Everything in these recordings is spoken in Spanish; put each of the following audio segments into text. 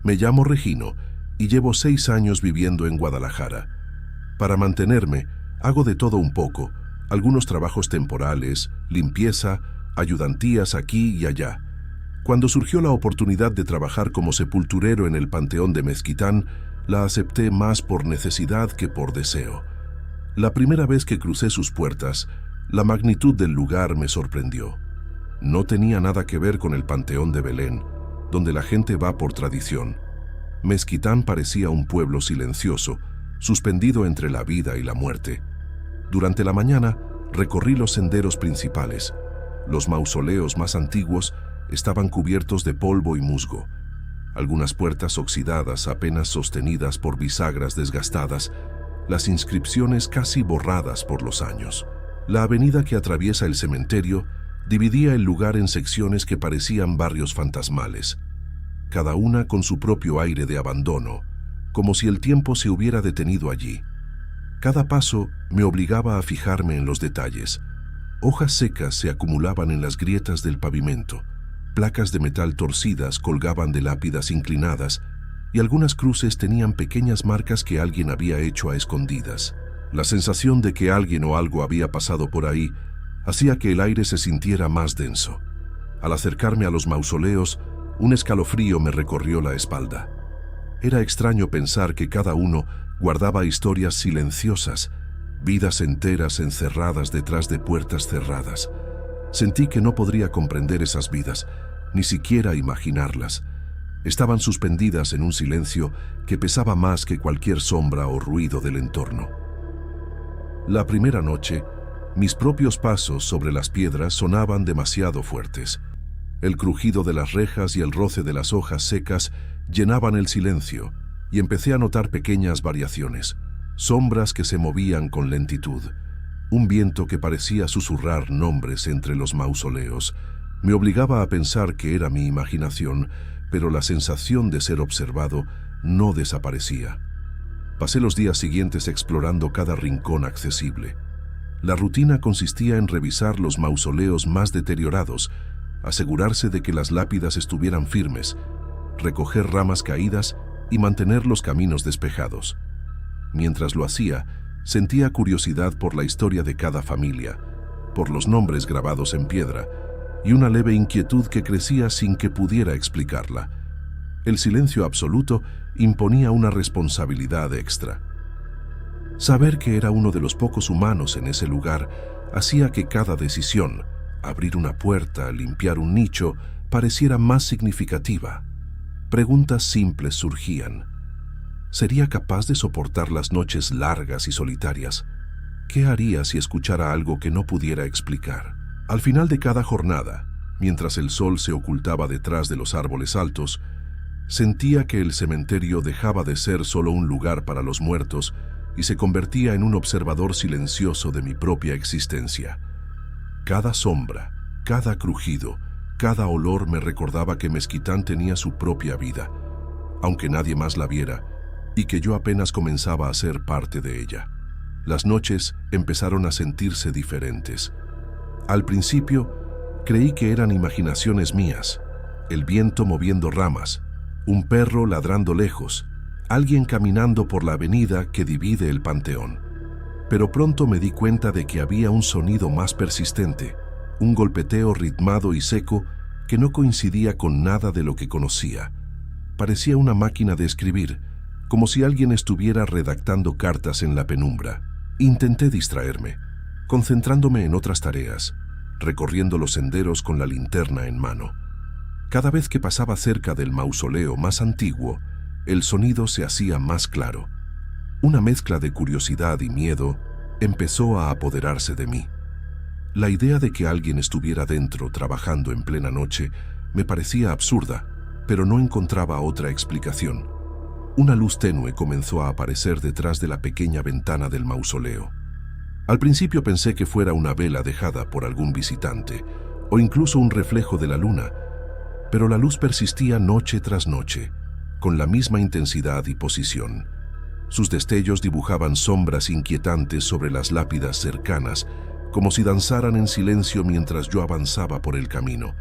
Me llamo Regino y llevo 6 años viviendo en Guadalajara. Para mantenerme, hago de todo un poco, algunos trabajos temporales, limpieza, ayudantías aquí y allá. Cuando surgió la oportunidad de trabajar como sepulturero en el Panteón de Mezquitán, la acepté más por necesidad que por deseo. La primera vez que crucé sus puertas, la magnitud del lugar me sorprendió. No tenía nada que ver con el Panteón de Belén, donde la gente va por tradición. Mezquitán parecía un pueblo silencioso, suspendido entre la vida y la muerte. Durante la mañana, recorrí los senderos principales. Los mausoleos más antiguos estaban cubiertos de polvo y musgo. Algunas puertas oxidadas apenas sostenidas por bisagras desgastadas, las inscripciones casi borradas por los años. La avenida que atraviesa el cementerio dividía el lugar en secciones que parecían barrios fantasmales, cada una con su propio aire de abandono, como si el tiempo se hubiera detenido allí. Cada paso me obligaba a fijarme en los detalles. Hojas secas se acumulaban en las grietas del pavimento, placas de metal torcidas colgaban de lápidas inclinadas y algunas cruces tenían pequeñas marcas que alguien había hecho a escondidas. La sensación de que alguien o algo había pasado por ahí hacía que el aire se sintiera más denso. Al acercarme a los mausoleos, un escalofrío me recorrió la espalda. Era extraño pensar que cada uno guardaba historias silenciosas, vidas enteras encerradas detrás de puertas cerradas. Sentí que no podría comprender esas vidas, ni siquiera imaginarlas. Estaban suspendidas en un silencio que pesaba más que cualquier sombra o ruido del entorno. La primera noche, mis propios pasos sobre las piedras sonaban demasiado fuertes. El crujido de las rejas y el roce de las hojas secas llenaban el silencio, y empecé a notar pequeñas variaciones, sombras que se movían con lentitud. Un viento que parecía susurrar nombres entre los mausoleos me obligaba a pensar que era mi imaginación, pero la sensación de ser observado no desaparecía. Pasé los días siguientes explorando cada rincón accesible. La rutina consistía en revisar los mausoleos más deteriorados, asegurarse de que las lápidas estuvieran firmes, recoger ramas caídas y mantener los caminos despejados. Mientras lo hacía, sentía curiosidad por la historia de cada familia, por los nombres grabados en piedra, y una leve inquietud que crecía sin que pudiera explicarla. El silencio absoluto imponía una responsabilidad extra. Saber que era uno de los pocos humanos en ese lugar hacía que cada decisión, abrir una puerta, limpiar un nicho, pareciera más significativa. Preguntas simples surgían. ¿Sería capaz de soportar las noches largas y solitarias? ¿Qué haría si escuchara algo que no pudiera explicar? Al final de cada jornada, mientras el sol se ocultaba detrás de los árboles altos, sentía que el cementerio dejaba de ser solo un lugar para los muertos y se convertía en un observador silencioso de mi propia existencia. Cada sombra, cada crujido, cada olor me recordaba que Mezquitán tenía su propia vida, aunque nadie más la viera, y que yo apenas comenzaba a ser parte de ella. Las noches empezaron a sentirse diferentes. Al principio, creí que eran imaginaciones mías, el viento moviendo ramas, un perro ladrando lejos, alguien caminando por la avenida que divide el panteón. Pero pronto me di cuenta de que había un sonido más persistente, un golpeteo ritmado y seco que no coincidía con nada de lo que conocía. Parecía una máquina de escribir, como si alguien estuviera redactando cartas en la penumbra. Intenté distraerme, concentrándome en otras tareas, recorriendo los senderos con la linterna en mano. Cada vez que pasaba cerca del mausoleo más antiguo, el sonido se hacía más claro. Una mezcla de curiosidad y miedo empezó a apoderarse de mí. La idea de que alguien estuviera dentro trabajando en plena noche me parecía absurda, pero no encontraba otra explicación. Una luz tenue comenzó a aparecer detrás de la pequeña ventana del mausoleo. Al principio pensé que fuera una vela dejada por algún visitante, o incluso un reflejo de la luna, pero la luz persistía noche tras noche, con la misma intensidad y posición. Sus destellos dibujaban sombras inquietantes sobre las lápidas cercanas, como si danzaran en silencio mientras yo avanzaba por el camino.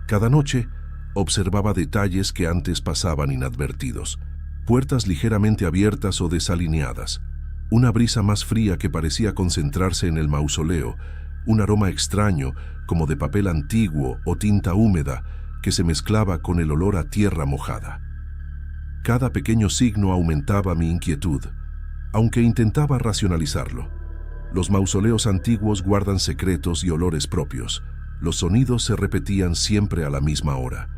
Cada noche, Observaba detalles que antes pasaban inadvertidos. Puertas ligeramente abiertas o desalineadas. Una brisa más fría que parecía concentrarse en el mausoleo. Un aroma extraño, como de papel antiguo o tinta húmeda, que se mezclaba con el olor a tierra mojada. Cada pequeño signo aumentaba mi inquietud, aunque intentaba racionalizarlo. Los mausoleos antiguos guardan secretos y olores propios. Los sonidos se repetían siempre a la misma hora.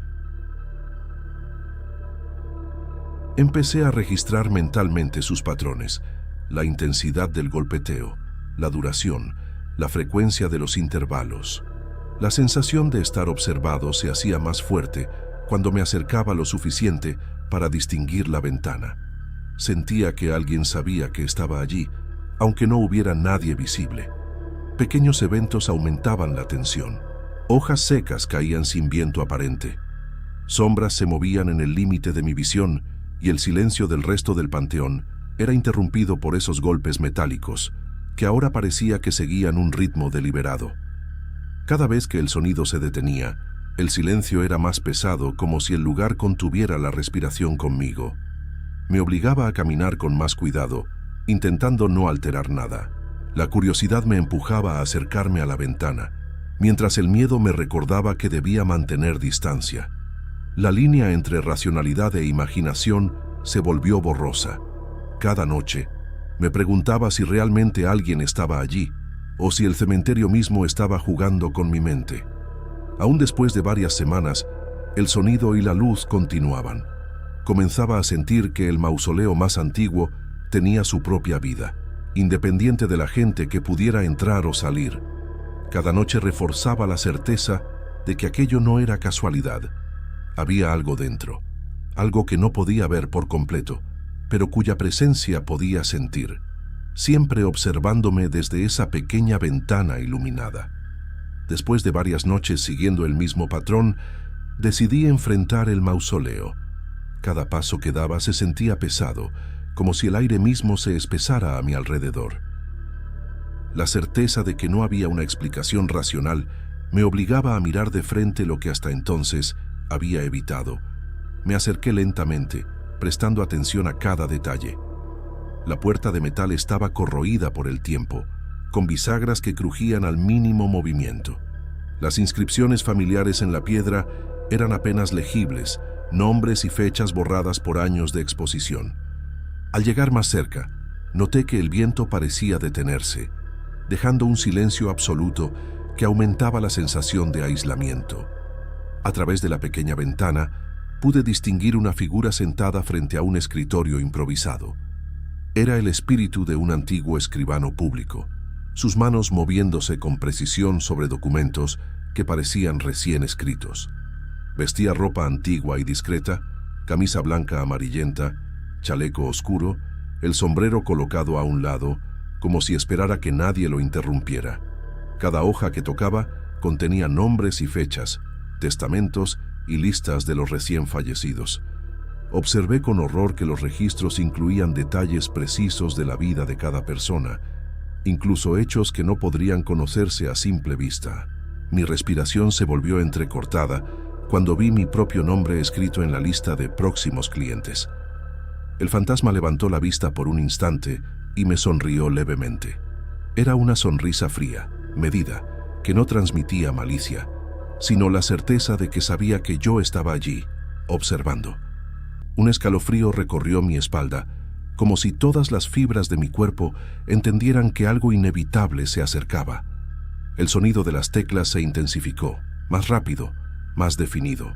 Empecé a registrar mentalmente sus patrones, la intensidad del golpeteo, la duración, la frecuencia de los intervalos. La sensación de estar observado se hacía más fuerte cuando me acercaba lo suficiente para distinguir la ventana. Sentía que alguien sabía que estaba allí, aunque no hubiera nadie visible. Pequeños eventos aumentaban la tensión. Hojas secas caían sin viento aparente. Sombras se movían en el límite de mi visión y el silencio del resto del panteón era interrumpido por esos golpes metálicos, que ahora parecía que seguían un ritmo deliberado. Cada vez que el sonido se detenía, el silencio era más pesado, como si el lugar contuviera la respiración conmigo. Me obligaba a caminar con más cuidado, intentando no alterar nada. La curiosidad me empujaba a acercarme a la ventana, mientras el miedo me recordaba que debía mantener distancia. La línea entre racionalidad e imaginación se volvió borrosa. Cada noche, me preguntaba si realmente alguien estaba allí, o si el cementerio mismo estaba jugando con mi mente. Aún después de varias semanas, el sonido y la luz continuaban. Comenzaba a sentir que el mausoleo más antiguo tenía su propia vida, independiente de la gente que pudiera entrar o salir. Cada noche reforzaba la certeza de que aquello no era casualidad. Había algo dentro, algo que no podía ver por completo, pero cuya presencia podía sentir, siempre observándome desde esa pequeña ventana iluminada. Después de varias noches siguiendo el mismo patrón, decidí enfrentar el mausoleo. Cada paso que daba se sentía pesado, como si el aire mismo se espesara a mi alrededor. La certeza de que no había una explicación racional me obligaba a mirar de frente lo que hasta entonces había evitado. Me acerqué lentamente, prestando atención a cada detalle. La puerta de metal estaba corroída por el tiempo, con bisagras que crujían al mínimo movimiento. Las inscripciones familiares en la piedra eran apenas legibles, nombres y fechas borradas por años de exposición. Al llegar más cerca, noté que el viento parecía detenerse, dejando un silencio absoluto que aumentaba la sensación de aislamiento. A través de la pequeña ventana, pude distinguir una figura sentada frente a un escritorio improvisado. Era el espíritu de un antiguo escribano público, sus manos moviéndose con precisión sobre documentos que parecían recién escritos. Vestía ropa antigua y discreta, camisa blanca amarillenta, chaleco oscuro, el sombrero colocado a un lado, como si esperara que nadie lo interrumpiera. Cada hoja que tocaba contenía nombres y fechas, testamentos y listas de los recién fallecidos. Observé con horror que los registros incluían detalles precisos de la vida de cada persona, incluso hechos que no podrían conocerse a simple vista. Mi respiración se volvió entrecortada cuando vi mi propio nombre escrito en la lista de próximos clientes. El fantasma levantó la vista por un instante y me sonrió levemente. Era una sonrisa fría, medida, que no transmitía malicia, sino la certeza de que sabía que yo estaba allí, observando. Un escalofrío recorrió mi espalda, como si todas las fibras de mi cuerpo entendieran que algo inevitable se acercaba. El sonido de las teclas se intensificó, más rápido, más definido.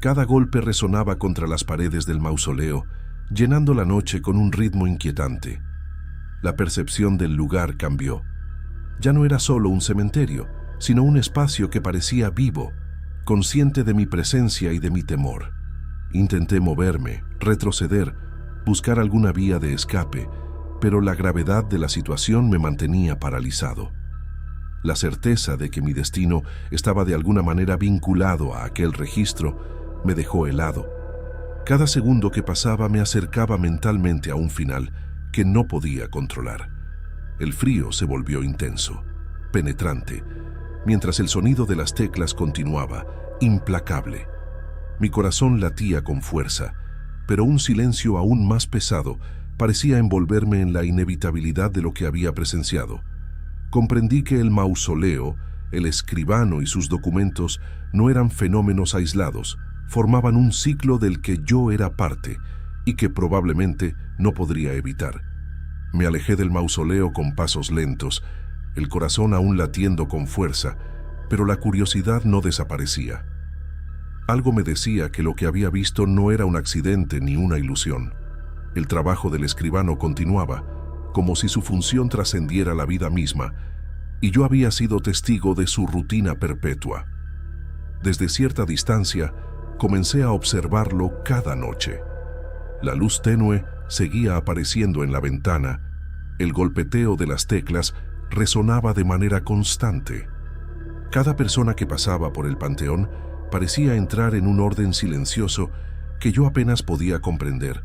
Cada golpe resonaba contra las paredes del mausoleo, llenando la noche con un ritmo inquietante. La percepción del lugar cambió. Ya no era solo un cementerio, sino un espacio que parecía vivo, consciente de mi presencia y de mi temor. Intenté moverme, retroceder, buscar alguna vía de escape, pero la gravedad de la situación me mantenía paralizado. La certeza de que mi destino estaba de alguna manera vinculado a aquel registro me dejó helado. Cada segundo que pasaba me acercaba mentalmente a un final que no podía controlar. El frío se volvió intenso, penetrante, mientras el sonido de las teclas continuaba, implacable. Mi corazón latía con fuerza, pero un silencio aún más pesado parecía envolverme en la inevitabilidad de lo que había presenciado. Comprendí que el mausoleo, el escribano y sus documentos no eran fenómenos aislados, formaban un ciclo del que yo era parte y que probablemente no podría evitar. Me alejé del mausoleo con pasos lentos, el corazón aún latiendo con fuerza, pero la curiosidad no desaparecía. Algo me decía que lo que había visto no era un accidente ni una ilusión. El trabajo del escribano continuaba, como si su función trascendiera la vida misma, y yo había sido testigo de su rutina perpetua. Desde cierta distancia, comencé a observarlo cada noche. La luz tenue seguía apareciendo en la ventana, el golpeteo de las teclas resonaba de manera constante. Cada persona que pasaba por el panteón parecía entrar en un orden silencioso que yo apenas podía comprender,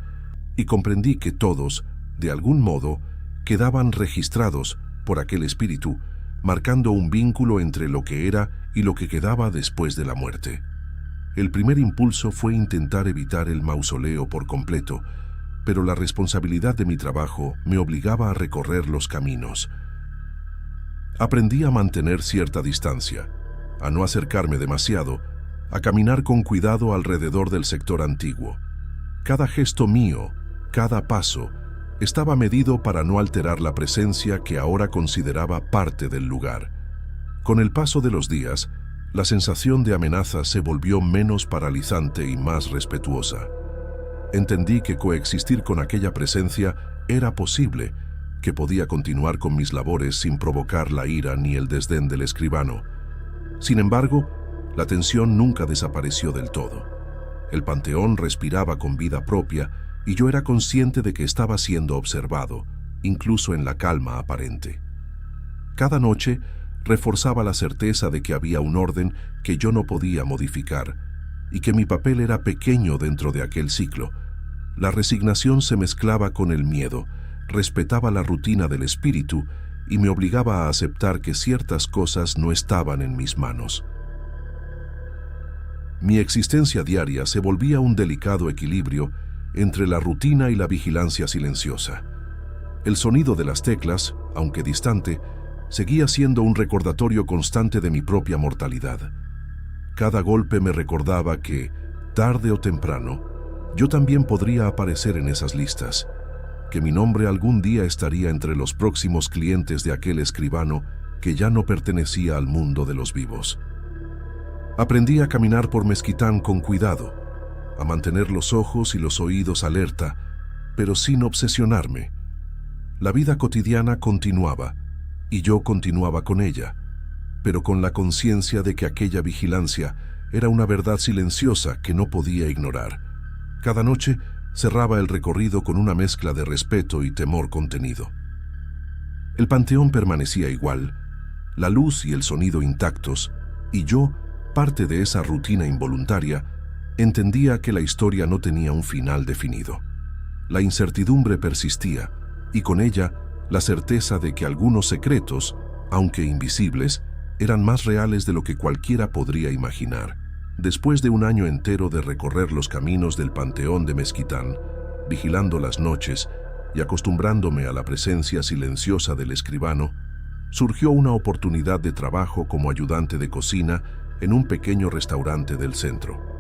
y comprendí que todos, de algún modo, quedaban registrados por aquel espíritu, marcando un vínculo entre lo que era y lo que quedaba después de la muerte. El primer impulso fue intentar evitar el mausoleo por completo, pero la responsabilidad de mi trabajo me obligaba a recorrer los caminos. Aprendí a mantener cierta distancia, a no acercarme demasiado, a caminar con cuidado alrededor del sector antiguo. Cada gesto mío, cada paso, estaba medido para no alterar la presencia que ahora consideraba parte del lugar. Con el paso de los días, la sensación de amenaza se volvió menos paralizante y más respetuosa. Entendí que coexistir con aquella presencia era posible, que podía continuar con mis labores sin provocar la ira ni el desdén del escribano. Sin embargo, la tensión nunca desapareció del todo. El panteón respiraba con vida propia y yo era consciente de que estaba siendo observado, incluso en la calma aparente. Cada noche reforzaba la certeza de que había un orden que yo no podía modificar y que mi papel era pequeño dentro de aquel ciclo. La resignación se mezclaba con el miedo, respetaba la rutina del espíritu y me obligaba a aceptar que ciertas cosas no estaban en mis manos. Mi existencia diaria se volvía un delicado equilibrio entre la rutina y la vigilancia silenciosa. El sonido de las teclas, aunque distante, seguía siendo un recordatorio constante de mi propia mortalidad. Cada golpe me recordaba que, tarde o temprano, yo también podría aparecer en esas listas, que mi nombre algún día estaría entre los próximos clientes de aquel escribano que ya no pertenecía al mundo de los vivos. Aprendí a caminar por Mezquitán con cuidado, a mantener los ojos y los oídos alerta, pero sin obsesionarme. La vida cotidiana continuaba, y yo continuaba con ella, pero con la conciencia de que aquella vigilancia era una verdad silenciosa que no podía ignorar. Cada noche cerraba el recorrido con una mezcla de respeto y temor contenido. El panteón permanecía igual, la luz y el sonido intactos, y yo, parte de esa rutina involuntaria, entendía que la historia no tenía un final definido. La incertidumbre persistía, y con ella la certeza de que algunos secretos, aunque invisibles, eran más reales de lo que cualquiera podría imaginar. Después de un año entero de recorrer los caminos del panteón de Mezquitán, vigilando las noches y acostumbrándome a la presencia silenciosa del escribano, surgió una oportunidad de trabajo como ayudante de cocina en un pequeño restaurante del centro.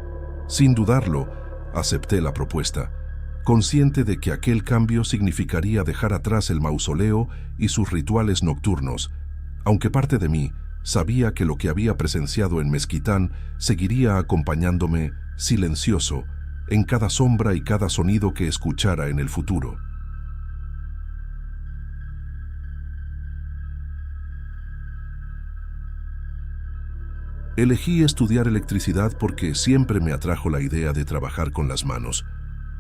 Sin dudarlo, acepté la propuesta, consciente de que aquel cambio significaría dejar atrás el mausoleo y sus rituales nocturnos, aunque parte de mí sabía que lo que había presenciado en Mezquitán seguiría acompañándome, silencioso, en cada sombra y cada sonido que escuchara en el futuro. Elegí estudiar electricidad porque siempre me atrajo la idea de trabajar con las manos,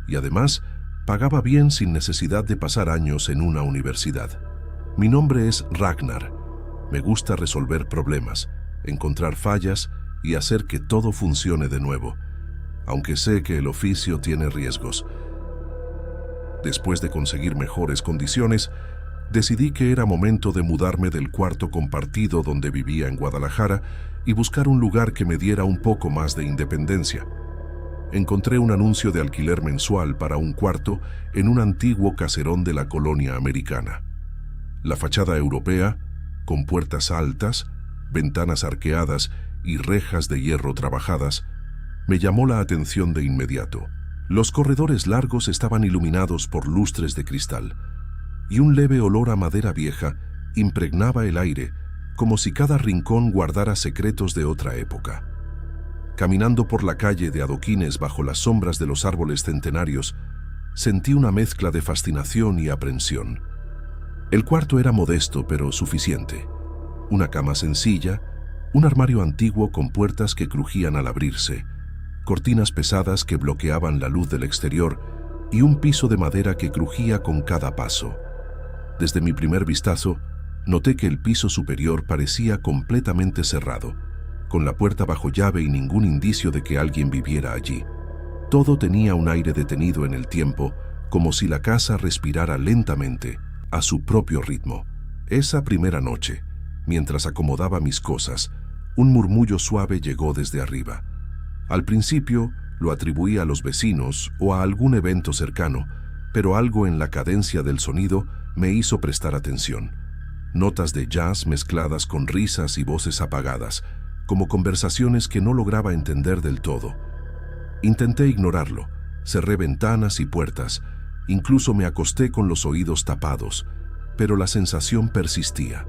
y además pagaba bien sin necesidad de pasar años en una universidad. Mi nombre es Ragnar. Me gusta resolver problemas, encontrar fallas y hacer que todo funcione de nuevo, aunque sé que el oficio tiene riesgos. Después de conseguir mejores condiciones, decidí que era momento de mudarme del cuarto compartido donde vivía en Guadalajara y buscar un lugar que me diera un poco más de independencia. encontré un anuncio de alquiler mensual para un cuarto en un antiguo caserón de la colonia americana. La fachada europea, con puertas altas, ventanas arqueadas y rejas de hierro trabajadas, me llamó la atención de inmediato. Los corredores largos estaban iluminados por lustres de cristal, y un leve olor a madera vieja impregnaba el aire, como si cada rincón guardara secretos de otra época. Caminando por la calle de adoquines bajo las sombras de los árboles centenarios, sentí una mezcla de fascinación y aprensión. El cuarto era modesto pero suficiente. Una cama sencilla, un armario antiguo con puertas que crujían al abrirse, cortinas pesadas que bloqueaban la luz del exterior y un piso de madera que crujía con cada paso. Desde mi primer vistazo, noté que el piso superior parecía completamente cerrado, con la puerta bajo llave y ningún indicio de que alguien viviera allí. Todo tenía un aire detenido en el tiempo, como si la casa respirara lentamente, a su propio ritmo. Esa primera noche, mientras acomodaba mis cosas, un murmullo suave llegó desde arriba. Al principio lo atribuí a los vecinos o a algún evento cercano, pero algo en la cadencia del sonido me hizo prestar atención. Notas de jazz mezcladas con risas y voces apagadas, como conversaciones que no lograba entender del todo. Intenté ignorarlo, cerré ventanas y puertas, incluso me acosté con los oídos tapados, pero la sensación persistía.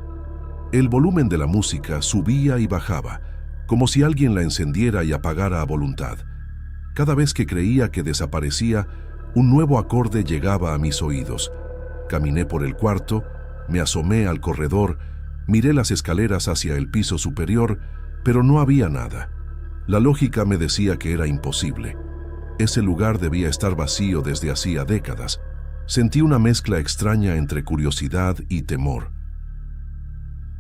El volumen de la música subía y bajaba, como si alguien la encendiera y apagara a voluntad. Cada vez que creía que desaparecía, un nuevo acorde llegaba a mis oídos. Caminé por el cuarto, me asomé al corredor, miré las escaleras hacia el piso superior, pero no había nada. La lógica me decía que era imposible. Ese lugar debía estar vacío desde hacía décadas. Sentí una mezcla extraña entre curiosidad y temor.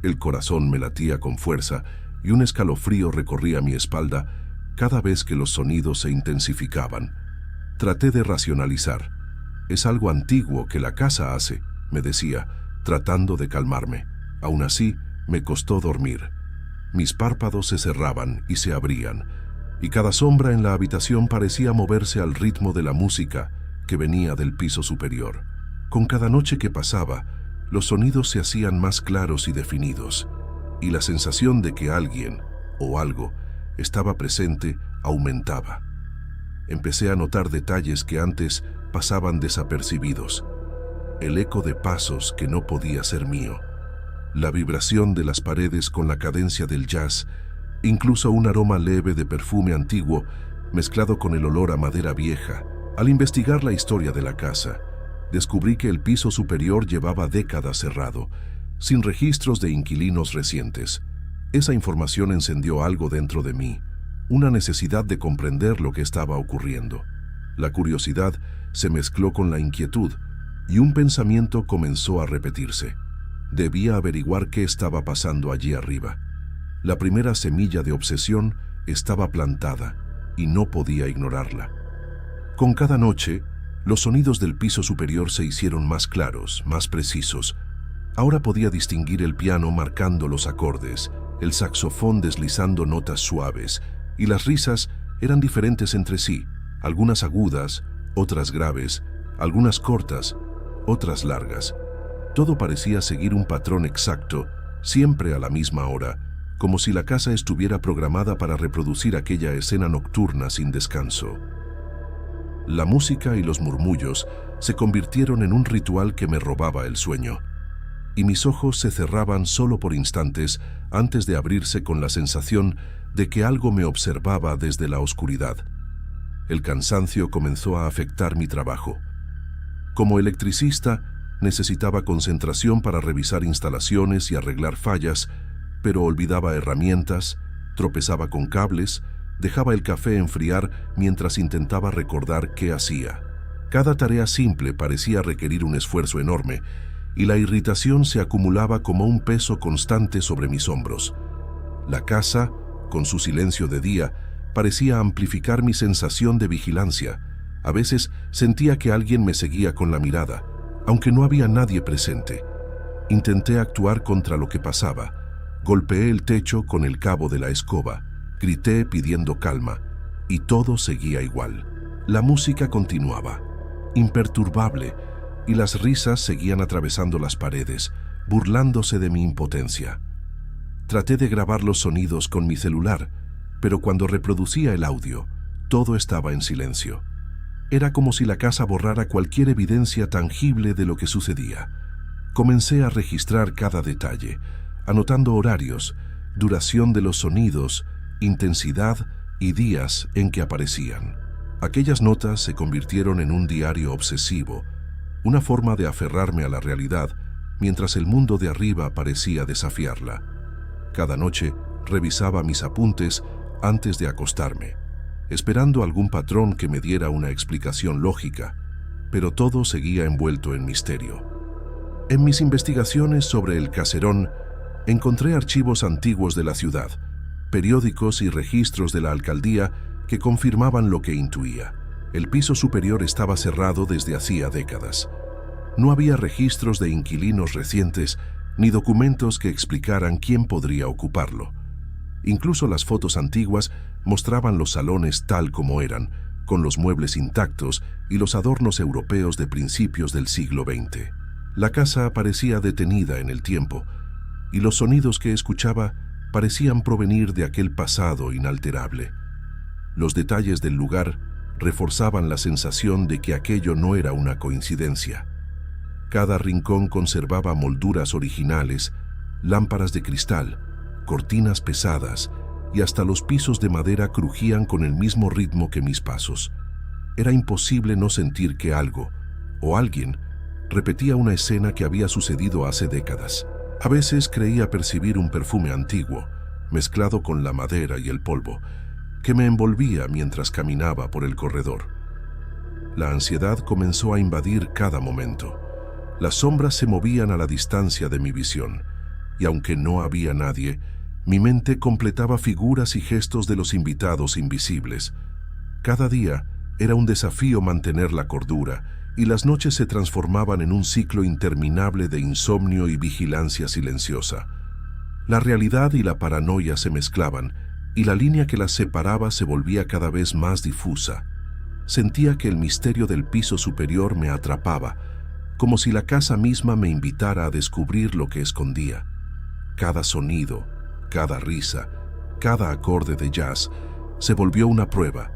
El corazón me latía con fuerza y un escalofrío recorría mi espalda cada vez que los sonidos se intensificaban. Traté de racionalizar. Es algo antiguo que la casa hace, me decía, tratando de calmarme. Aún así, me costó dormir. Mis párpados se cerraban y se abrían, y cada sombra en la habitación parecía moverse al ritmo de la música que venía del piso superior. Con cada noche que pasaba, los sonidos se hacían más claros y definidos, y la sensación de que alguien o algo estaba presente aumentaba. Empecé a notar detalles que antes pasaban desapercibidos. El eco de pasos que no podía ser mío, la vibración de las paredes con la cadencia del jazz, incluso un aroma leve de perfume antiguo mezclado con el olor a madera vieja. Al investigar la historia de la casa, descubrí que el piso superior llevaba décadas cerrado, sin registros de inquilinos recientes. Esa información encendió algo dentro de mí, una necesidad de comprender lo que estaba ocurriendo. La curiosidad se mezcló con la inquietud, y un pensamiento comenzó a repetirse. Debía averiguar qué estaba pasando allí arriba. La primera semilla de obsesión estaba plantada, y no podía ignorarla. Con cada noche, los sonidos del piso superior se hicieron más claros, más precisos. Ahora podía distinguir el piano marcando los acordes, el saxofón deslizando notas suaves, y las risas eran diferentes entre sí, algunas agudas, otras graves, algunas cortas, otras largas. Todo parecía seguir un patrón exacto, siempre a la misma hora, como si la casa estuviera programada para reproducir aquella escena nocturna sin descanso. La música y los murmullos se convirtieron en un ritual que me robaba el sueño, y mis ojos se cerraban solo por instantes antes de abrirse con la sensación de que algo me observaba desde la oscuridad. El cansancio comenzó a afectar mi trabajo. Como electricista, necesitaba concentración para revisar instalaciones y arreglar fallas, pero olvidaba herramientas, tropezaba con cables, dejaba el café enfriar mientras intentaba recordar qué hacía. Cada tarea simple parecía requerir un esfuerzo enorme, y la irritación se acumulaba como un peso constante sobre mis hombros. La casa, con su silencio de día, parecía amplificar mi sensación de vigilancia. A veces sentía que alguien me seguía con la mirada, aunque no había nadie presente. Intenté actuar contra lo que pasaba. Golpeé el techo con el cabo de la escoba, grité pidiendo calma, y todo seguía igual. La música continuaba, imperturbable, y las risas seguían atravesando las paredes, burlándose de mi impotencia. Traté de grabar los sonidos con mi celular, pero cuando reproducía el audio, todo estaba en silencio. Era como si la casa borrara cualquier evidencia tangible de lo que sucedía. Comencé a registrar cada detalle, anotando horarios, duración de los sonidos, intensidad y días en que aparecían. Aquellas notas se convirtieron en un diario obsesivo, una forma de aferrarme a la realidad mientras el mundo de arriba parecía desafiarla. Cada noche revisaba mis apuntes antes de acostarme, esperando algún patrón que me diera una explicación lógica, pero todo seguía envuelto en misterio. En mis investigaciones sobre el caserón, encontré archivos antiguos de la ciudad, periódicos y registros de la alcaldía que confirmaban lo que intuía. El piso superior estaba cerrado desde hacía décadas. No había registros de inquilinos recientes ni documentos que explicaran quién podría ocuparlo. Incluso las fotos antiguas mostraban los salones tal como eran, con los muebles intactos y los adornos europeos de principios del siglo XX. La casa parecía detenida en el tiempo, y los sonidos que escuchaba parecían provenir de aquel pasado inalterable. Los detalles del lugar reforzaban la sensación de que aquello no era una coincidencia. Cada rincón conservaba molduras originales, lámparas de cristal, cortinas pesadas, y hasta los pisos de madera crujían con el mismo ritmo que mis pasos. Era imposible no sentir que algo, o alguien, repetía una escena que había sucedido hace décadas. A veces creía percibir un perfume antiguo, mezclado con la madera y el polvo, que me envolvía mientras caminaba por el corredor. La ansiedad comenzó a invadir cada momento. Las sombras se movían a la distancia de mi visión, y aunque no había nadie, mi mente completaba figuras y gestos de los invitados invisibles. Cada día era un desafío mantener la cordura, y las noches se transformaban en un ciclo interminable de insomnio y vigilancia silenciosa. La realidad y la paranoia se mezclaban, y la línea que las separaba se volvía cada vez más difusa. Sentía que el misterio del piso superior me atrapaba, como si la casa misma me invitara a descubrir lo que escondía. Cada sonido, cada risa, cada acorde de jazz se volvió una prueba,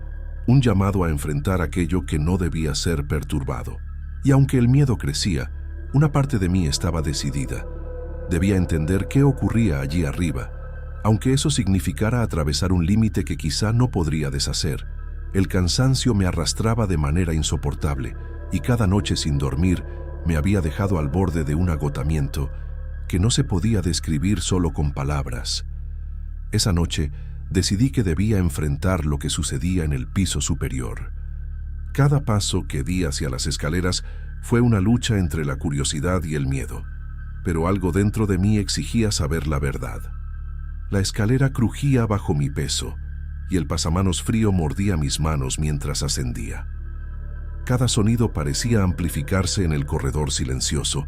un llamado a enfrentar aquello que no debía ser perturbado. Y aunque el miedo crecía, una parte de mí estaba decidida. Debía entender qué ocurría allí arriba, aunque eso significara atravesar un límite que quizá no podría deshacer. El cansancio me arrastraba de manera insoportable, y cada noche sin dormir me había dejado al borde de un agotamiento que no se podía describir solo con palabras. Esa noche decidí que debía enfrentar lo que sucedía en el piso superior. Cada paso que di hacia las escaleras fue una lucha entre la curiosidad y el miedo, pero algo dentro de mí exigía saber la verdad. La escalera crujía bajo mi peso, y el pasamanos frío mordía mis manos mientras ascendía. Cada sonido parecía amplificarse en el corredor silencioso,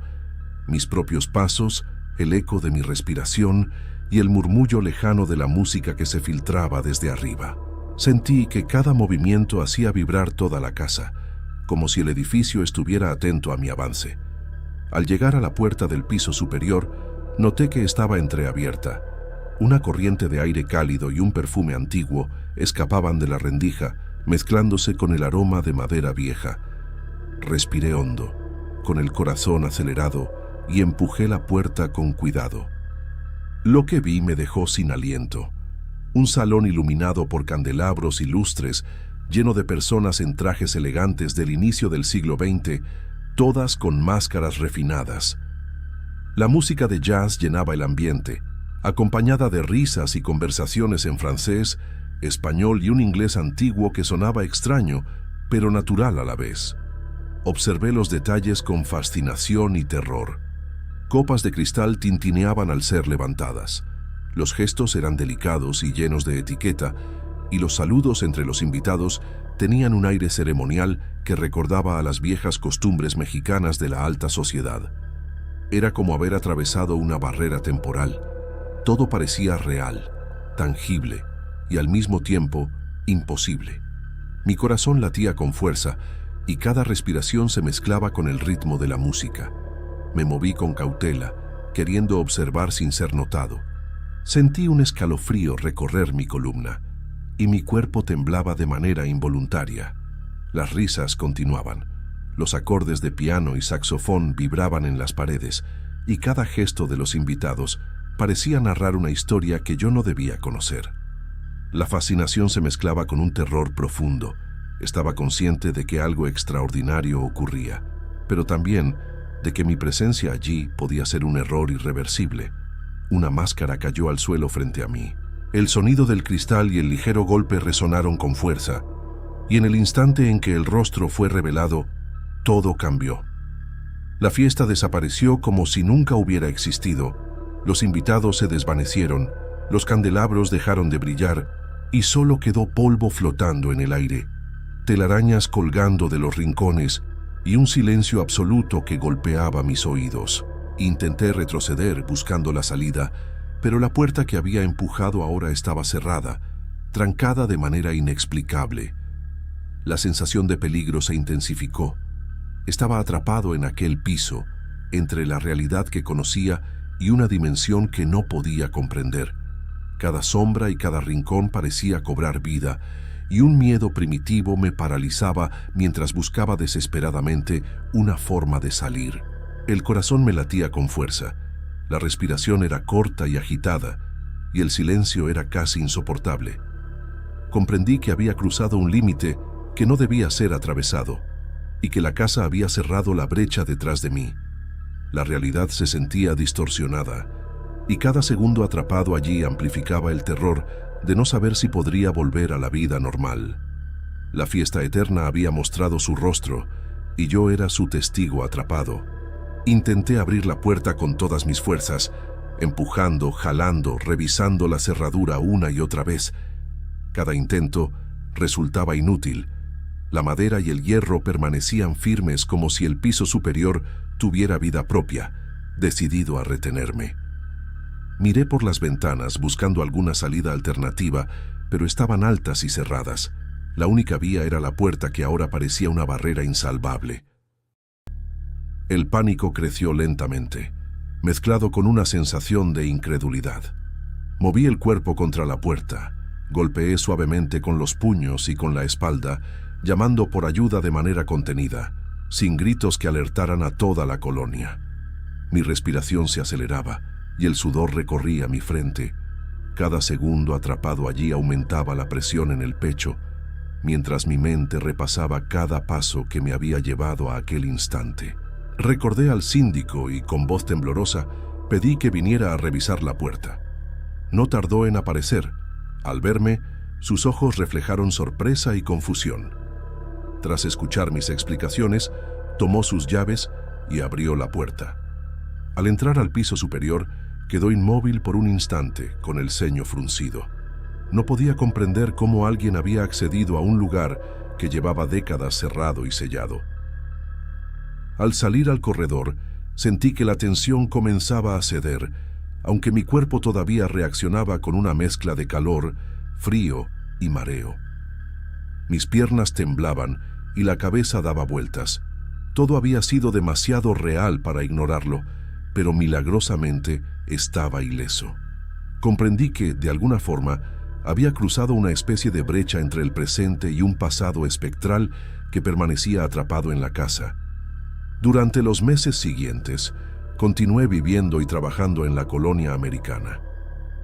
mis propios pasos, el eco de mi respiración y el murmullo lejano de la música que se filtraba desde arriba. Sentí que cada movimiento hacía vibrar toda la casa, como si el edificio estuviera atento a mi avance. Al llegar a la puerta del piso superior, noté que estaba entreabierta. Una corriente de aire cálido y un perfume antiguo escapaban de la rendija, mezclándose con el aroma de madera vieja. Respiré hondo, con el corazón acelerado, y empujé la puerta con cuidado. Lo que vi me dejó sin aliento. Un salón iluminado por candelabros y lustres, lleno de personas en trajes elegantes del inicio del siglo XX, todas con máscaras refinadas. La música de jazz llenaba el ambiente, acompañada de risas y conversaciones en francés, español y un inglés antiguo que sonaba extraño, pero natural a la vez. Observé los detalles con fascinación y terror. Copas de cristal tintineaban al ser levantadas. Los gestos eran delicados y llenos de etiqueta, y los saludos entre los invitados tenían un aire ceremonial que recordaba a las viejas costumbres mexicanas de la alta sociedad. Era como haber atravesado una barrera temporal. Todo parecía real, tangible, y al mismo tiempo Imposible. Mi corazón latía con fuerza y cada respiración se mezclaba con el ritmo de la música. Me moví con cautela, queriendo observar sin ser notado. Sentí un escalofrío recorrer mi columna y mi cuerpo temblaba de manera involuntaria. Las risas continuaban. Los acordes de piano y saxofón vibraban en las paredes y cada gesto de los invitados parecía narrar una historia que yo no debía conocer. La fascinación se mezclaba con un terror profundo. Estaba consciente de que algo extraordinario ocurría, pero también de que mi presencia allí podía ser un error irreversible. Una máscara cayó al suelo frente a mí. El sonido del cristal y el ligero golpe resonaron con fuerza, y en el instante en que el rostro fue revelado, todo cambió. La fiesta desapareció como si nunca hubiera existido. Los invitados se desvanecieron, los candelabros dejaron de brillar y solo quedó polvo flotando en el aire, telarañas colgando de los rincones y un silencio absoluto que golpeaba mis oídos. Intenté retroceder buscando la salida, pero la puerta que había empujado ahora estaba cerrada, trancada de manera inexplicable. La sensación de peligro se intensificó. Estaba atrapado en aquel piso, entre la realidad que conocía y una dimensión que no podía comprender. Cada sombra y cada rincón parecía cobrar vida, y un miedo primitivo me paralizaba mientras buscaba desesperadamente una forma de salir. El corazón me latía con fuerza, la respiración era corta y agitada, y el silencio era casi insoportable. Comprendí que había cruzado un límite que no debía ser atravesado, y que la casa había cerrado la brecha detrás de mí. La realidad se sentía distorsionada, y cada segundo atrapado allí amplificaba el terror de no saber si podría volver a la vida normal. La fiesta eterna había mostrado su rostro, y yo era su testigo atrapado. Intenté abrir la puerta con todas mis fuerzas, empujando, jalando, revisando la cerradura una y otra vez. Cada intento resultaba inútil. La madera y el hierro permanecían firmes como si el piso superior tuviera vida propia, decidido a retenerme. Miré por las ventanas buscando alguna salida alternativa, pero estaban altas y cerradas. La única vía era la puerta que ahora parecía una barrera insalvable. El pánico creció lentamente, mezclado con una sensación de incredulidad. Moví el cuerpo contra la puerta, golpeé suavemente con los puños y con la espalda, llamando por ayuda de manera contenida, sin gritos que alertaran a toda la colonia. Mi respiración se aceleraba y el sudor recorría mi frente. Cada segundo atrapado allí aumentaba la presión en el pecho, mientras mi mente repasaba cada paso que me había llevado a aquel instante. Recordé al síndico y con voz temblorosa pedí que viniera a revisar la puerta. No tardó en aparecer. Al verme, sus ojos reflejaron sorpresa y confusión. Tras escuchar mis explicaciones, tomó sus llaves y abrió la puerta. Al entrar al piso superior, quedó inmóvil por un instante, con el ceño fruncido. No podía comprender cómo alguien había accedido a un lugar que llevaba décadas cerrado y sellado. Al salir al corredor, sentí que la tensión comenzaba a ceder, aunque mi cuerpo todavía reaccionaba con una mezcla de calor, frío y mareo. Mis piernas temblaban y la cabeza daba vueltas. Todo había sido demasiado real para ignorarlo, pero milagrosamente estaba ileso. Comprendí que, de alguna forma, había cruzado una especie de brecha entre el presente y un pasado espectral que permanecía atrapado en la casa. Durante los meses siguientes, continué viviendo y trabajando en la colonia americana.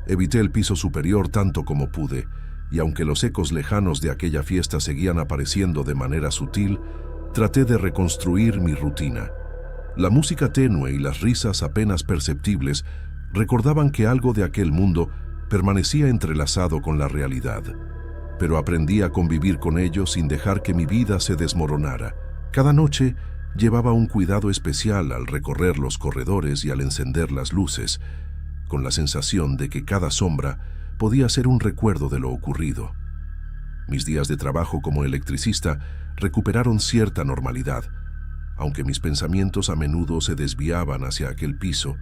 Evité el piso superior tanto como pude, y aunque los ecos lejanos de aquella fiesta seguían apareciendo de manera sutil, traté de reconstruir mi rutina. La música tenue y las risas apenas perceptibles recordaban que algo de aquel mundo permanecía entrelazado con la realidad, pero aprendí a convivir con ello sin dejar que mi vida se desmoronara. Cada noche llevaba un cuidado especial al recorrer los corredores y al encender las luces, con la sensación de que cada sombra podía ser un recuerdo de lo ocurrido. Mis días de trabajo como electricista recuperaron cierta normalidad, aunque mis pensamientos a menudo se desviaban hacia aquel piso,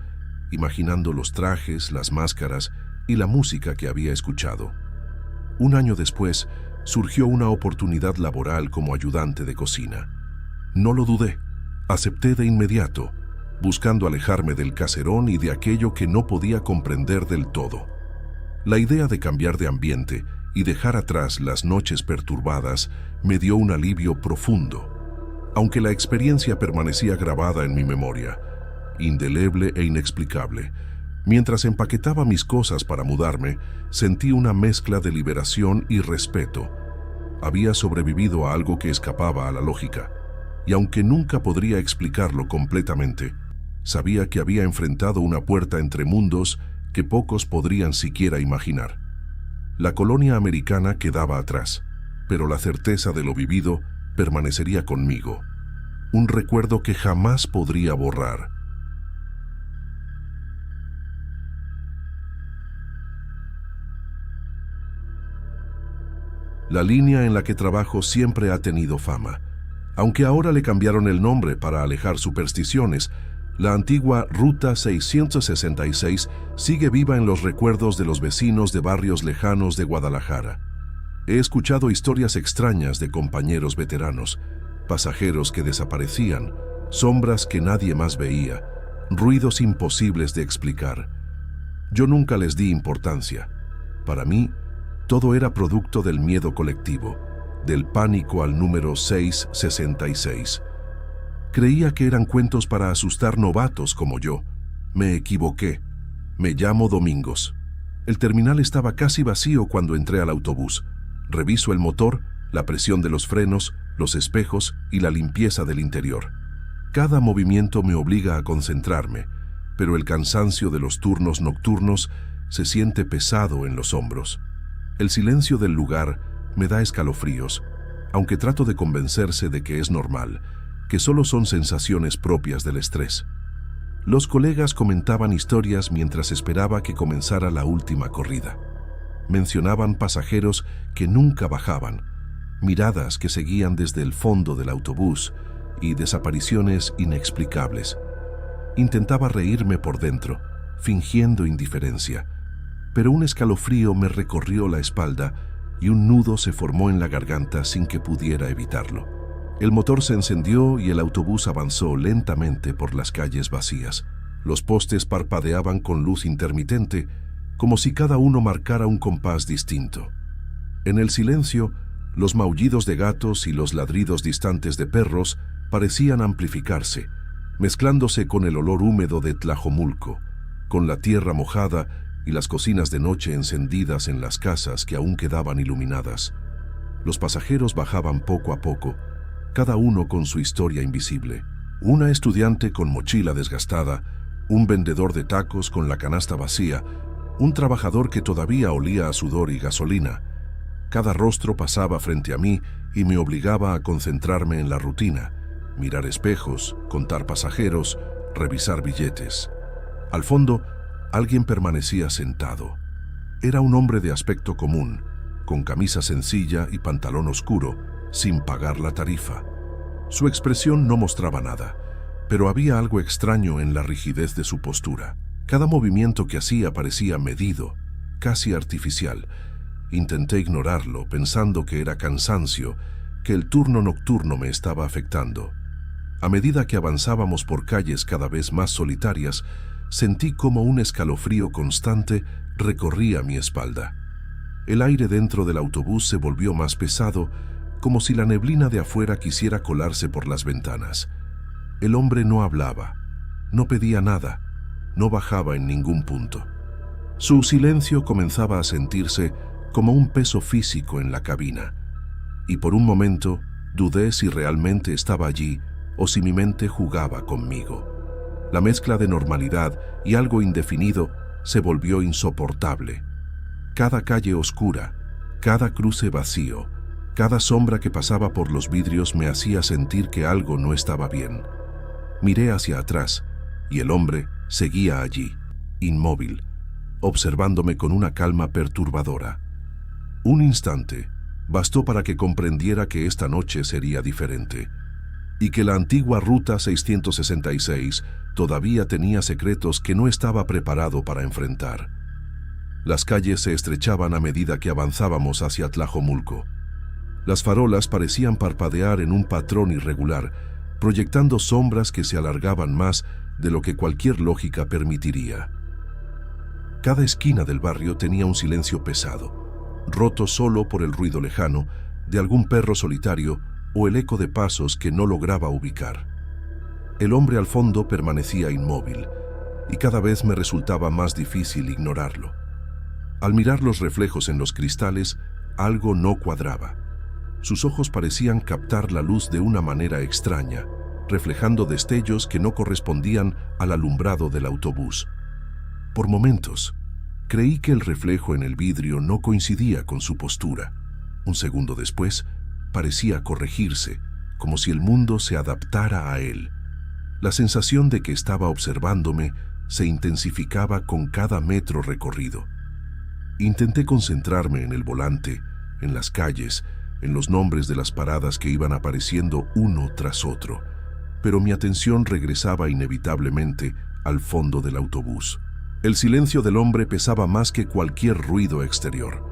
imaginando los trajes, las máscaras y la música que había escuchado. Un año después, surgió una oportunidad laboral como ayudante de cocina. No lo dudé, acepté de inmediato, buscando alejarme del caserón y de aquello que no podía comprender del todo. La idea de cambiar de ambiente y dejar atrás las noches perturbadas me dio un alivio profundo, aunque la experiencia permanecía grabada en mi memoria, indeleble e inexplicable. Mientras empaquetaba mis cosas para mudarme, sentí una mezcla de liberación y respeto. Había sobrevivido a algo que escapaba a la lógica, y aunque nunca podría explicarlo completamente, sabía que había enfrentado una puerta entre mundos que pocos podrían siquiera imaginar. La colonia americana quedaba atrás, pero la certeza de lo vivido permanecería conmigo, un recuerdo que jamás podría borrar. La línea en la que trabajo siempre ha tenido fama. Aunque ahora le cambiaron el nombre para alejar supersticiones, la antigua Ruta 666 sigue viva en los recuerdos de los vecinos de barrios lejanos de Guadalajara. He escuchado historias extrañas de compañeros veteranos, pasajeros que desaparecían, sombras que nadie más veía, ruidos imposibles de explicar. Yo nunca les di importancia. Para mí, todo era producto del miedo colectivo, del pánico al número 666. Creía que eran cuentos para asustar novatos como yo. Me equivoqué. Me llamo Domingos. El terminal estaba casi vacío cuando entré al autobús. Reviso el motor, la presión de los frenos, los espejos y la limpieza del interior. Cada movimiento me obliga a concentrarme, pero el cansancio de los turnos nocturnos se siente pesado en los hombros. El silencio del lugar me da escalofríos, aunque trato de convencerse de que es normal, que solo son sensaciones propias del estrés. Los colegas comentaban historias mientras esperaba que comenzara la última corrida. Mencionaban pasajeros que nunca bajaban, miradas que seguían desde el fondo del autobús y desapariciones inexplicables. Intentaba reírme por dentro, fingiendo indiferencia, pero un escalofrío me recorrió la espalda y un nudo se formó en la garganta sin que pudiera evitarlo. El motor se encendió y el autobús avanzó lentamente por las calles vacías. Los postes parpadeaban con luz intermitente, como si cada uno marcara un compás distinto. En el silencio, los maullidos de gatos y los ladridos distantes de perros parecían amplificarse, mezclándose con el olor húmedo de Tlajomulco, con la tierra mojada y las cocinas de noche encendidas en las casas que aún quedaban iluminadas. Los pasajeros bajaban poco a poco, cada uno con su historia invisible. Una estudiante con mochila desgastada, un vendedor de tacos con la canasta vacía, un trabajador que todavía olía a sudor y gasolina. Cada rostro pasaba frente a mí y me obligaba a concentrarme en la rutina, mirar espejos, contar pasajeros, revisar billetes. Al fondo, alguien permanecía sentado. Era un hombre de aspecto común, con camisa sencilla y pantalón oscuro, sin pagar la tarifa. Su expresión no mostraba nada, pero había algo extraño en la rigidez de su postura. Cada movimiento que hacía parecía medido, casi artificial. Intenté ignorarlo, pensando que era cansancio, que el turno nocturno me estaba afectando. A medida que avanzábamos por calles cada vez más solitarias, sentí como un escalofrío constante recorría mi espalda. El aire dentro del autobús se volvió más pesado, como si la neblina de afuera quisiera colarse por las ventanas. El hombre no hablaba, no pedía nada, no bajaba en ningún punto. Su silencio comenzaba a sentirse como un peso físico en la cabina, y por un momento dudé si realmente estaba allí o si mi mente jugaba conmigo. La mezcla de normalidad y algo indefinido se volvió insoportable. Cada calle oscura, cada cruce vacío, cada sombra que pasaba por los vidrios me hacía sentir que algo no estaba bien. Miré hacia atrás y el hombre seguía allí, inmóvil, observándome con una calma perturbadora. Un instante bastó para que comprendiera que esta noche sería diferente y que la antigua Ruta 666 todavía tenía secretos que no estaba preparado para enfrentar. Las calles se estrechaban a medida que avanzábamos hacia Tlajomulco. Las farolas parecían parpadear en un patrón irregular, proyectando sombras que se alargaban más de lo que cualquier lógica permitiría. Cada esquina del barrio tenía un silencio pesado, roto solo por el ruido lejano de algún perro solitario o el eco de pasos que no lograba ubicar. El hombre al fondo permanecía inmóvil, y cada vez me resultaba más difícil ignorarlo. Al mirar los reflejos en los cristales, algo no cuadraba. Sus ojos parecían captar la luz de una manera extraña, reflejando destellos que no correspondían al alumbrado del autobús. Por momentos, creí que el reflejo en el vidrio no coincidía con su postura. Un segundo después, parecía corregirse, como si el mundo se adaptara a él. La sensación de que estaba observándome se intensificaba con cada metro recorrido. Intenté concentrarme en el volante, en las calles, en los nombres de las paradas que iban apareciendo uno tras otro, pero mi atención regresaba inevitablemente al fondo del autobús. El silencio del hombre pesaba más que cualquier ruido exterior.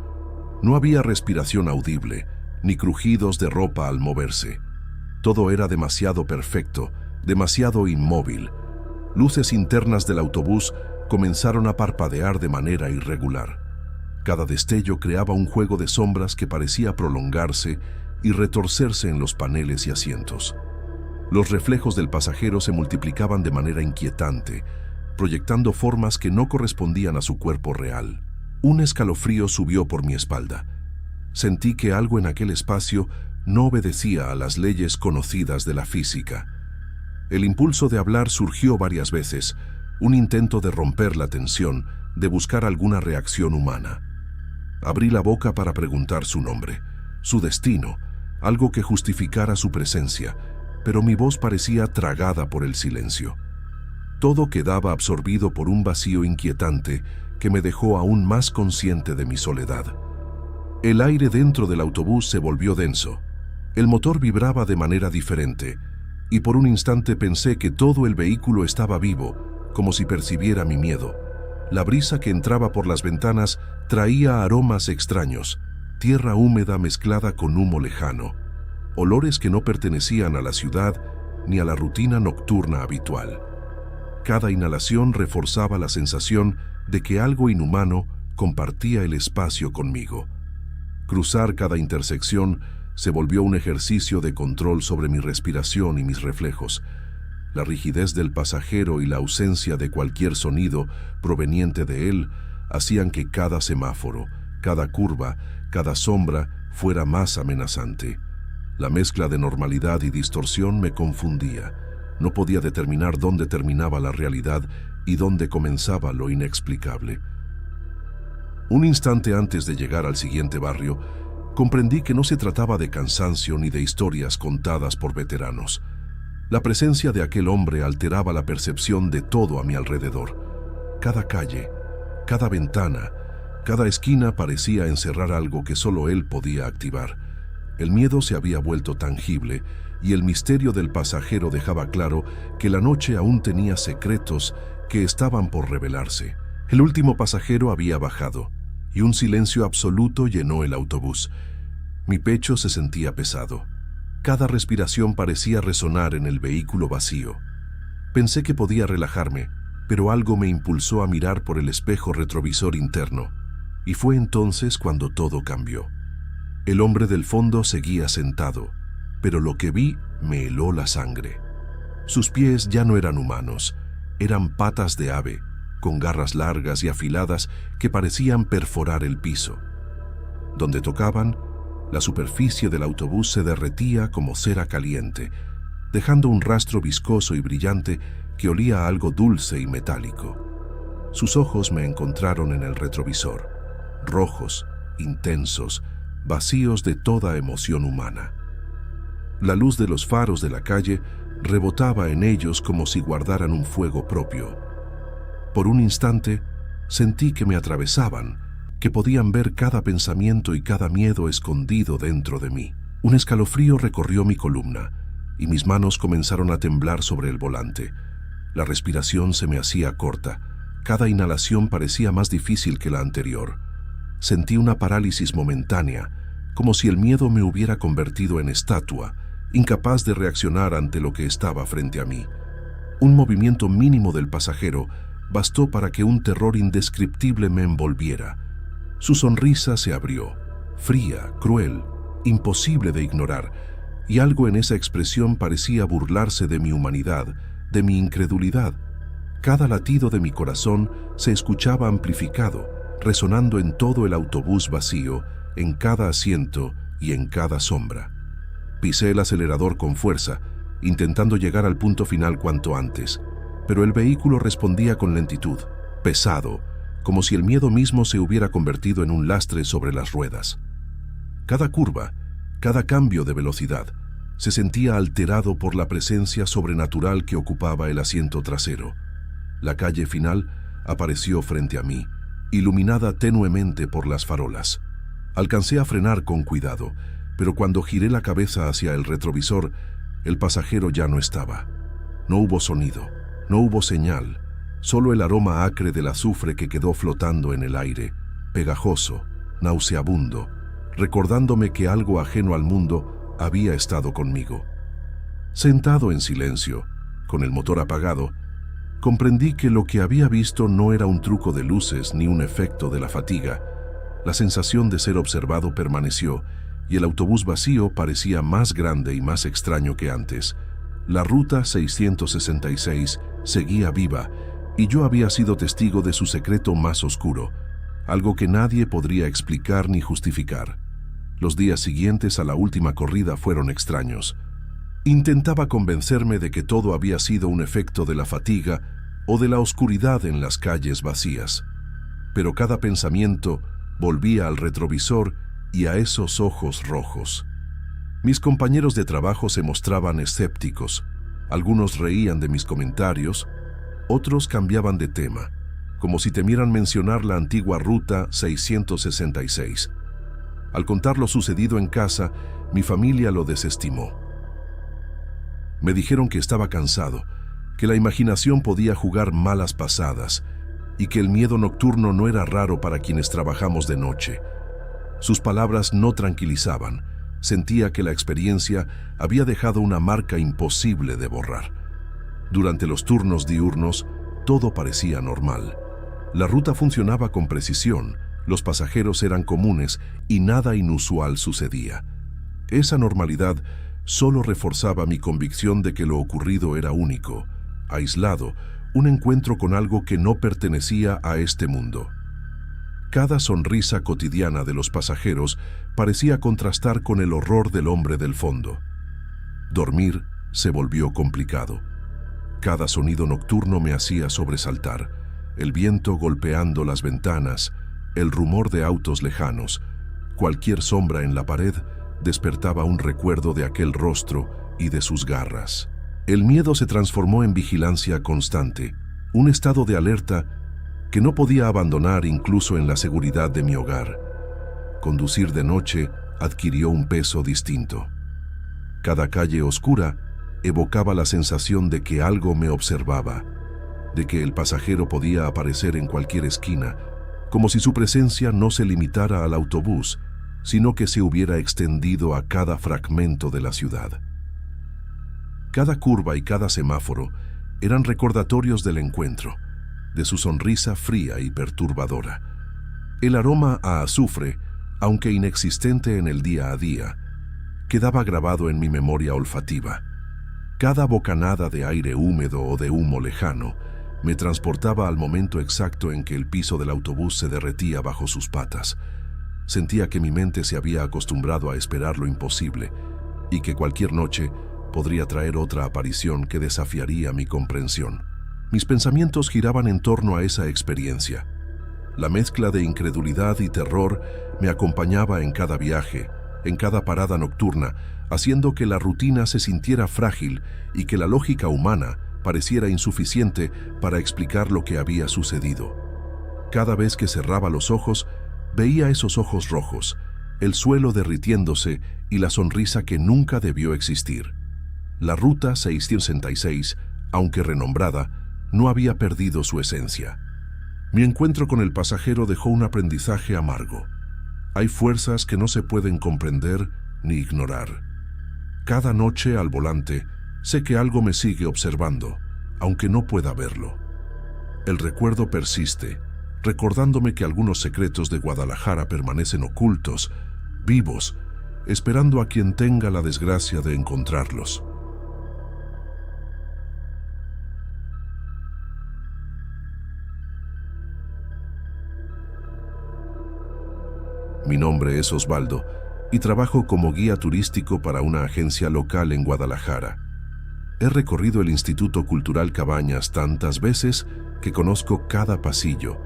No había respiración audible, ni crujidos de ropa al moverse. Todo era demasiado perfecto, demasiado inmóvil. Luces internas del autobús comenzaron a parpadear de manera irregular. Cada destello creaba un juego de sombras que parecía prolongarse y retorcerse en los paneles y asientos. Los reflejos del pasajero se multiplicaban de manera inquietante, proyectando formas que no correspondían a su cuerpo real. Un escalofrío subió por mi espalda. Sentí que algo en aquel espacio no obedecía a las leyes conocidas de la física. El impulso de hablar surgió varias veces, un intento de romper la tensión, de buscar alguna reacción humana. Abrí la boca para preguntar su nombre, su destino, algo que justificara su presencia, pero mi voz parecía tragada por el silencio. Todo quedaba absorbido por un vacío inquietante que me dejó aún más consciente de mi soledad. El aire dentro del autobús se volvió denso. El motor vibraba de manera diferente, y por un instante pensé que todo el vehículo estaba vivo, como si percibiera mi miedo. La brisa que entraba por las ventanas traía aromas extraños, tierra húmeda mezclada con humo lejano, olores que no pertenecían a la ciudad ni a la rutina nocturna habitual. Cada inhalación reforzaba la sensación de que algo inhumano compartía el espacio conmigo. Cruzar cada intersección se volvió un ejercicio de control sobre mi respiración y mis reflejos. La rigidez del pasajero y la ausencia de cualquier sonido proveniente de él hacían que cada semáforo, cada curva, cada sombra fuera más amenazante. La mezcla de normalidad y distorsión me confundía. No podía determinar dónde terminaba la realidad y dónde comenzaba lo inexplicable. Un instante antes de llegar al siguiente barrio, comprendí que no se trataba de cansancio ni de historias contadas por veteranos. La presencia de aquel hombre alteraba la percepción de todo a mi alrededor. Cada calle, cada ventana, cada esquina parecía encerrar algo que solo él podía activar. El miedo se había vuelto tangible y el misterio del pasajero dejaba claro que la noche aún tenía secretos que estaban por revelarse. El último pasajero había bajado y un silencio absoluto llenó el autobús. Mi pecho se sentía pesado. Cada respiración parecía resonar en el vehículo vacío. Pensé que podía relajarme, pero algo me impulsó a mirar por el espejo retrovisor interno, y fue entonces cuando todo cambió. El hombre del fondo seguía sentado, pero lo que vi me heló la sangre. Sus pies ya no eran humanos, eran patas de ave, con garras largas y afiladas que parecían perforar el piso. Donde tocaban, la superficie del autobús se derretía como cera caliente, dejando un rastro viscoso y brillante que olía a algo dulce y metálico. Sus ojos me encontraron en el retrovisor, rojos, intensos, vacíos de toda emoción humana. La luz de los faros de la calle rebotaba en ellos como si guardaran un fuego propio. Por un instante, sentí que me atravesaban, que podían ver cada pensamiento y cada miedo escondido dentro de mí. Un escalofrío recorrió mi columna, y mis manos comenzaron a temblar sobre el volante. La respiración se me hacía corta, cada inhalación parecía más difícil que la anterior. Sentí una parálisis momentánea, como si el miedo me hubiera convertido en estatua, incapaz de reaccionar ante lo que estaba frente a mí. Un movimiento mínimo del pasajero bastó para que un terror indescriptible me envolviera. Su sonrisa se abrió, fría, cruel, imposible de ignorar, y algo en esa expresión parecía burlarse de mi humanidad, de mi incredulidad. Cada latido de mi corazón se escuchaba amplificado, resonando en todo el autobús vacío, en cada asiento y en cada sombra. Pisé el acelerador con fuerza, intentando llegar al punto final cuanto antes, pero el vehículo respondía con lentitud, pesado, como si el miedo mismo se hubiera convertido en un lastre sobre las ruedas. Cada curva, cada cambio de velocidad, se sentía alterado por la presencia sobrenatural que ocupaba el asiento trasero. La calle final apareció frente a mí, iluminada tenuemente por las farolas. Alcancé a frenar con cuidado, pero cuando giré la cabeza hacia el retrovisor, el pasajero ya no estaba. No hubo sonido, no hubo señal, solo el aroma acre del azufre que quedó flotando en el aire, pegajoso, nauseabundo, recordándome que algo ajeno al mundo había estado conmigo. Sentado en silencio, con el motor apagado, comprendí que lo que había visto no era un truco de luces ni un efecto de la fatiga. La sensación de ser observado permaneció, y el autobús vacío parecía más grande y más extraño que antes. La ruta 666 seguía viva, y yo había sido testigo de su secreto más oscuro, algo que nadie podría explicar ni justificar. Los días siguientes a la última corrida fueron extraños. Intentaba convencerme de que todo había sido un efecto de la fatiga o de la oscuridad en las calles vacías, pero cada pensamiento volvía al retrovisor y a esos ojos rojos. Mis compañeros de trabajo se mostraban escépticos, algunos reían de mis comentarios, otros cambiaban de tema, como si temieran mencionar la antigua Ruta 666. Al contar lo sucedido en casa, mi familia lo desestimó. Me dijeron que estaba cansado, que la imaginación podía jugar malas pasadas y que el miedo nocturno no era raro para quienes trabajamos de noche. Sus palabras no tranquilizaban. Sentía que la experiencia había dejado una marca imposible de borrar. Durante los turnos diurnos, todo parecía normal. La ruta funcionaba con precisión, los pasajeros eran comunes y nada inusual sucedía. Esa normalidad solo reforzaba mi convicción de que lo ocurrido era único, aislado, un encuentro con algo que no pertenecía a este mundo. Cada sonrisa cotidiana de los pasajeros parecía contrastar con el horror del hombre del fondo. Dormir se volvió complicado. Cada sonido nocturno me hacía sobresaltar, el viento golpeando las ventanas, el rumor de autos lejanos, cualquier sombra en la pared despertaba un recuerdo de aquel rostro y de sus garras. El miedo se transformó en vigilancia constante, un estado de alerta que no podía abandonar incluso en la seguridad de mi hogar. Conducir de noche adquirió un peso distinto. Cada calle oscura evocaba la sensación de que algo me observaba, de que el pasajero podía aparecer en cualquier esquina, como si su presencia no se limitara al autobús, sino que se hubiera extendido a cada fragmento de la ciudad. Cada curva y cada semáforo eran recordatorios del encuentro, de su sonrisa fría y perturbadora. El aroma a azufre, aunque inexistente en el día a día, quedaba grabado en mi memoria olfativa. Cada bocanada de aire húmedo o de humo lejano me transportaba al momento exacto en que el piso del autobús se derretía bajo sus patas. Sentía que mi mente se había acostumbrado a esperar lo imposible y que cualquier noche podría traer otra aparición que desafiaría mi comprensión. Mis pensamientos giraban en torno a esa experiencia. La mezcla de incredulidad y terror me acompañaba en cada viaje, en cada parada nocturna, haciendo que la rutina se sintiera frágil y que la lógica humana pareciera insuficiente para explicar lo que había sucedido. Cada vez que cerraba los ojos, veía esos ojos rojos, el suelo derritiéndose y la sonrisa que nunca debió existir. La Ruta 666, aunque renombrada, no había perdido su esencia. Mi encuentro con el pasajero dejó un aprendizaje amargo. Hay fuerzas que no se pueden comprender ni ignorar. Cada noche al volante sé que algo me sigue observando, aunque no pueda verlo. El recuerdo persiste, recordándome que algunos secretos de Guadalajara permanecen ocultos, vivos, esperando a quien tenga la desgracia de encontrarlos. Mi nombre es Osvaldo y trabajo como guía turístico para una agencia local en Guadalajara. He recorrido el Instituto Cultural Cabañas tantas veces que conozco cada pasillo,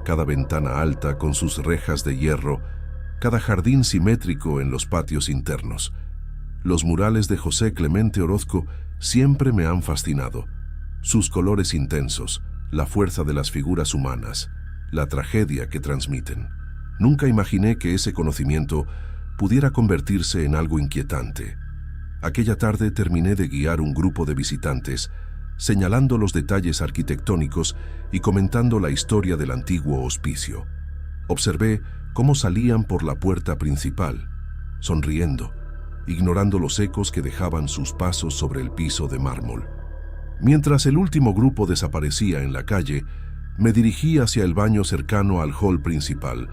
cada ventana alta con sus rejas de hierro, cada jardín simétrico en los patios internos. Los murales de José Clemente Orozco siempre me han fascinado. Sus colores intensos, la fuerza de las figuras humanas, la tragedia que transmiten. Nunca imaginé que ese conocimiento pudiera convertirse en algo inquietante. Aquella tarde terminé de guiar un grupo de visitantes, señalando los detalles arquitectónicos y comentando la historia del antiguo hospicio. Observé cómo salían por la puerta principal, sonriendo, ignorando los ecos que dejaban sus pasos sobre el piso de mármol. Mientras el último grupo desaparecía en la calle, me dirigí hacia el baño cercano al hall principal,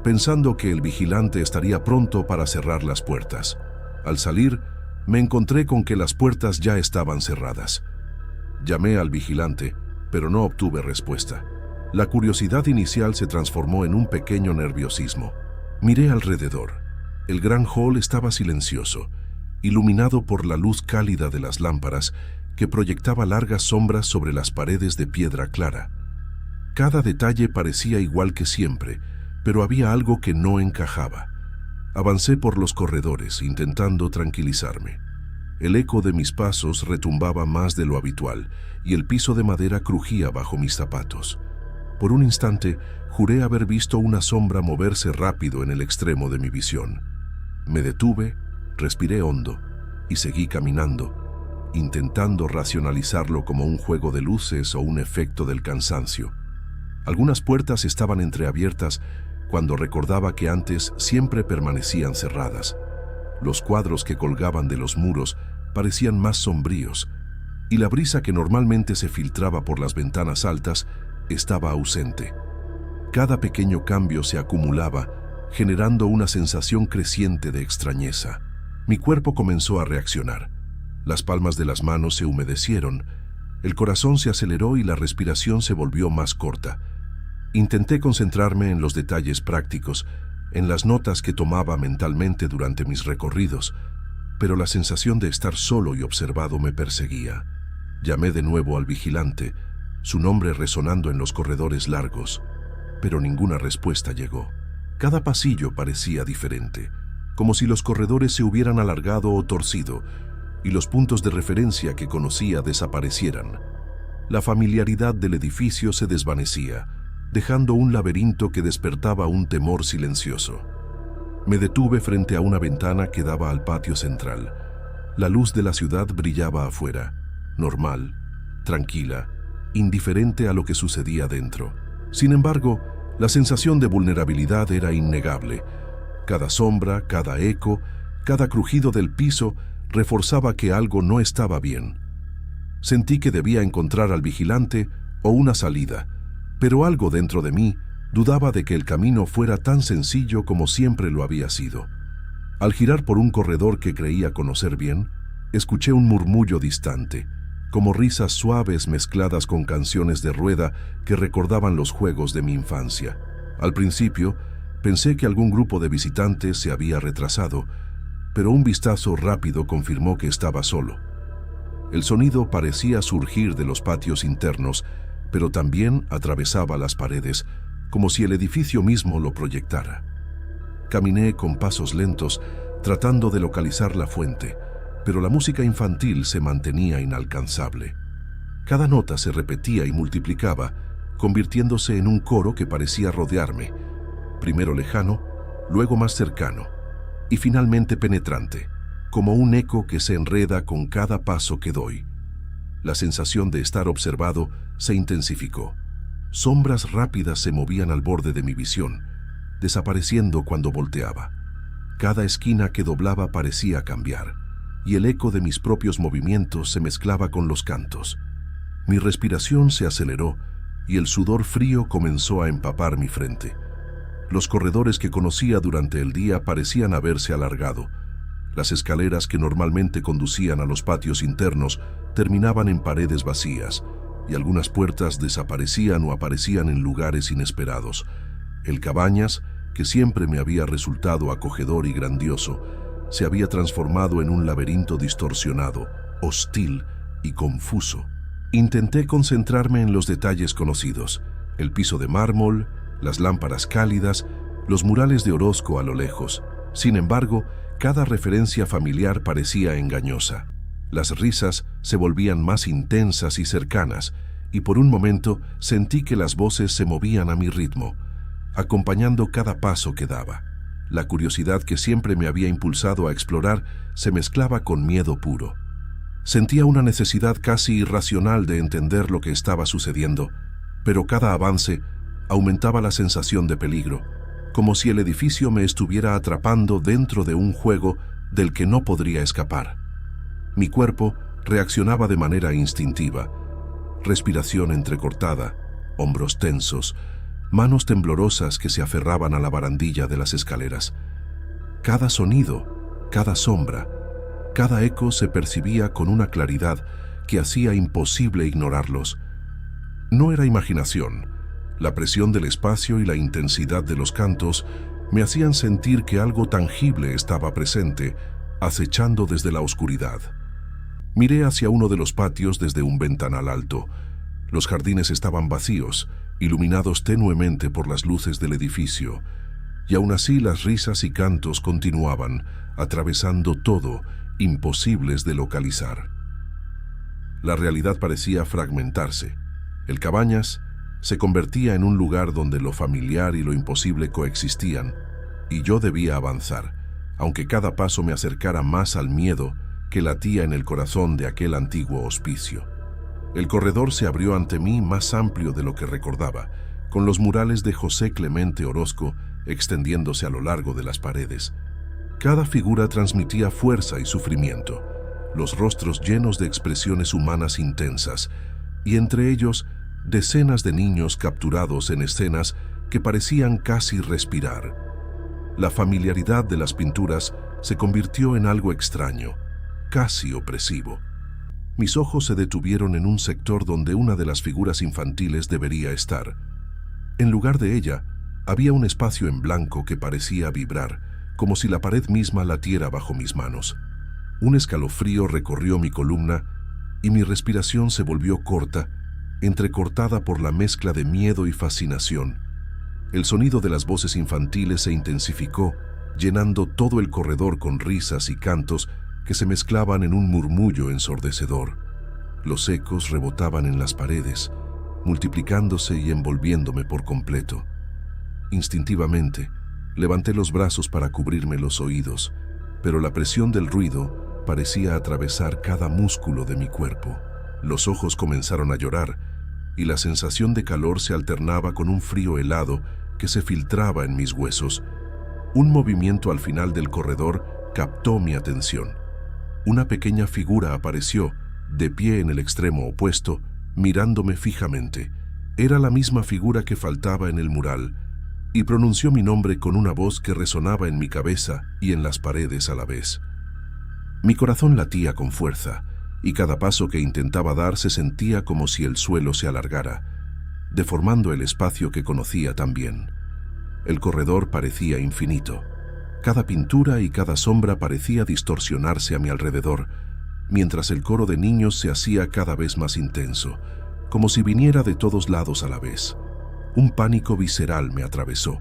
pensando que el vigilante estaría pronto para cerrar las puertas. Al salir, me encontré con que las puertas ya estaban cerradas. Llamé al vigilante, pero no obtuve respuesta. La curiosidad inicial se transformó en un pequeño nerviosismo. Miré alrededor. El gran hall estaba silencioso, iluminado por la luz cálida de las lámparas que proyectaba largas sombras sobre las paredes de piedra clara. Cada detalle parecía igual que siempre, pero había algo que no encajaba. Avancé por los corredores, intentando tranquilizarme. El eco de mis pasos retumbaba más de lo habitual, y el piso de madera crujía bajo mis zapatos. Por un instante, juré haber visto una sombra moverse rápido en el extremo de mi visión. Me detuve, respiré hondo, y seguí caminando, intentando racionalizarlo como un juego de luces o un efecto del cansancio. Algunas puertas estaban entreabiertas, cuando recordaba que antes siempre permanecían cerradas. Los cuadros que colgaban de los muros parecían más sombríos, y la brisa que normalmente se filtraba por las ventanas altas estaba ausente. Cada pequeño cambio se acumulaba, generando una sensación creciente de extrañeza. Mi cuerpo comenzó a reaccionar. Las palmas de las manos se humedecieron, el corazón se aceleró y la respiración se volvió más corta. Intenté concentrarme en los detalles prácticos, en las notas que tomaba mentalmente durante mis recorridos, pero la sensación de estar solo y observado me perseguía. Llamé de nuevo al vigilante, su nombre resonando en los corredores largos, pero ninguna respuesta llegó. Cada pasillo parecía diferente, como si los corredores se hubieran alargado o torcido, y los puntos de referencia que conocía desaparecieran. La familiaridad del edificio se desvanecía, dejando un laberinto que despertaba un temor silencioso. Me detuve frente a una ventana que daba al patio central. La luz de la ciudad brillaba afuera, normal, tranquila, indiferente a lo que sucedía dentro. Sin embargo, la sensación de vulnerabilidad era innegable. Cada sombra, cada eco, cada crujido del piso reforzaba que algo no estaba bien. Sentí que debía encontrar al vigilante o una salida, pero algo dentro de mí dudaba de que el camino fuera tan sencillo como siempre lo había sido. Al girar por un corredor que creía conocer bien, escuché un murmullo distante, como risas suaves mezcladas con canciones de rueda que recordaban los juegos de mi infancia. Al principio, pensé que algún grupo de visitantes se había retrasado, pero un vistazo rápido confirmó que estaba solo. El sonido parecía surgir de los patios internos, pero también atravesaba las paredes, como si el edificio mismo lo proyectara. Caminé con pasos lentos, tratando de localizar la fuente, pero la música infantil se mantenía inalcanzable. Cada nota se repetía y multiplicaba, convirtiéndose en un coro que parecía rodearme, primero lejano, luego más cercano, y finalmente penetrante, como un eco que se enreda con cada paso que doy. La sensación de estar observado se intensificó. Sombras rápidas se movían al borde de mi visión, desapareciendo cuando volteaba. Cada esquina que doblaba parecía cambiar, y el eco de mis propios movimientos se mezclaba con los cantos. Mi respiración se aceleró y el sudor frío comenzó a empapar mi frente. Los corredores que conocía durante el día parecían haberse alargado. Las escaleras que normalmente conducían a los patios internos terminaban en paredes vacías, y algunas puertas desaparecían o aparecían en lugares inesperados. El Cabañas, que siempre me había resultado acogedor y grandioso, se había transformado en un laberinto distorsionado, hostil y confuso. Intenté concentrarme en los detalles conocidos: el piso de mármol, las lámparas cálidas, los murales de Orozco a lo lejos. Sin embargo, cada referencia familiar parecía engañosa. Las risas se volvían más intensas y cercanas, y por un momento sentí que las voces se movían a mi ritmo, acompañando cada paso que daba. La curiosidad que siempre me había impulsado a explorar se mezclaba con miedo puro. Sentía una necesidad casi irracional de entender lo que estaba sucediendo, pero cada avance aumentaba la sensación de peligro, como si el edificio me estuviera atrapando dentro de un juego del que no podría escapar. Mi cuerpo reaccionaba de manera instintiva: respiración entrecortada, hombros tensos, manos temblorosas que se aferraban a la barandilla de las escaleras. Cada sonido, cada sombra, cada eco se percibía con una claridad que hacía imposible ignorarlos. No era imaginación. La presión del espacio y la intensidad de los cantos me hacían sentir que algo tangible estaba presente, acechando desde la oscuridad. Miré hacia uno de los patios desde un ventanal alto. Los jardines estaban vacíos, iluminados tenuemente por las luces del edificio, y aún así las risas y cantos continuaban, atravesando todo, imposibles de localizar. La realidad parecía fragmentarse. El Cabañas se convertía en un lugar donde lo familiar y lo imposible coexistían, y yo debía avanzar, aunque cada paso me acercara más al miedo que latía en el corazón de aquel antiguo hospicio. El corredor se abrió ante mí más amplio de lo que recordaba, con los murales de José Clemente Orozco extendiéndose a lo largo de las paredes. Cada figura transmitía fuerza y sufrimiento, los rostros llenos de expresiones humanas intensas, y entre ellos decenas de niños capturados en escenas que parecían casi respirar. La familiaridad de las pinturas se convirtió en algo extraño, casi opresivo. Mis ojos se detuvieron en un sector donde una de las figuras infantiles debería estar. En lugar de ella, había un espacio en blanco que parecía vibrar, como si la pared misma latiera bajo mis manos. Un escalofrío recorrió mi columna y mi respiración se volvió corta, entrecortada por la mezcla de miedo y fascinación. El sonido de las voces infantiles se intensificó, llenando todo el corredor con risas y cantos que se mezclaban en un murmullo ensordecedor. Los ecos rebotaban en las paredes, multiplicándose y envolviéndome por completo. Instintivamente, levanté los brazos para cubrirme los oídos, pero la presión del ruido parecía atravesar cada músculo de mi cuerpo. Los ojos comenzaron a llorar, y la sensación de calor se alternaba con un frío helado que se filtraba en mis huesos. Un movimiento al final del corredor captó mi atención. Una pequeña figura apareció, de pie en el extremo opuesto, mirándome fijamente. Era la misma figura que faltaba en el mural, y pronunció mi nombre con una voz que resonaba en mi cabeza y en las paredes a la vez. Mi corazón latía con fuerza, y cada paso que intentaba dar se sentía como si el suelo se alargara, deformando el espacio que conocía tan bien. El corredor parecía infinito. Cada pintura y cada sombra parecía distorsionarse a mi alrededor, mientras el coro de niños se hacía cada vez más intenso, como si viniera de todos lados a la vez. Un pánico visceral me atravesó,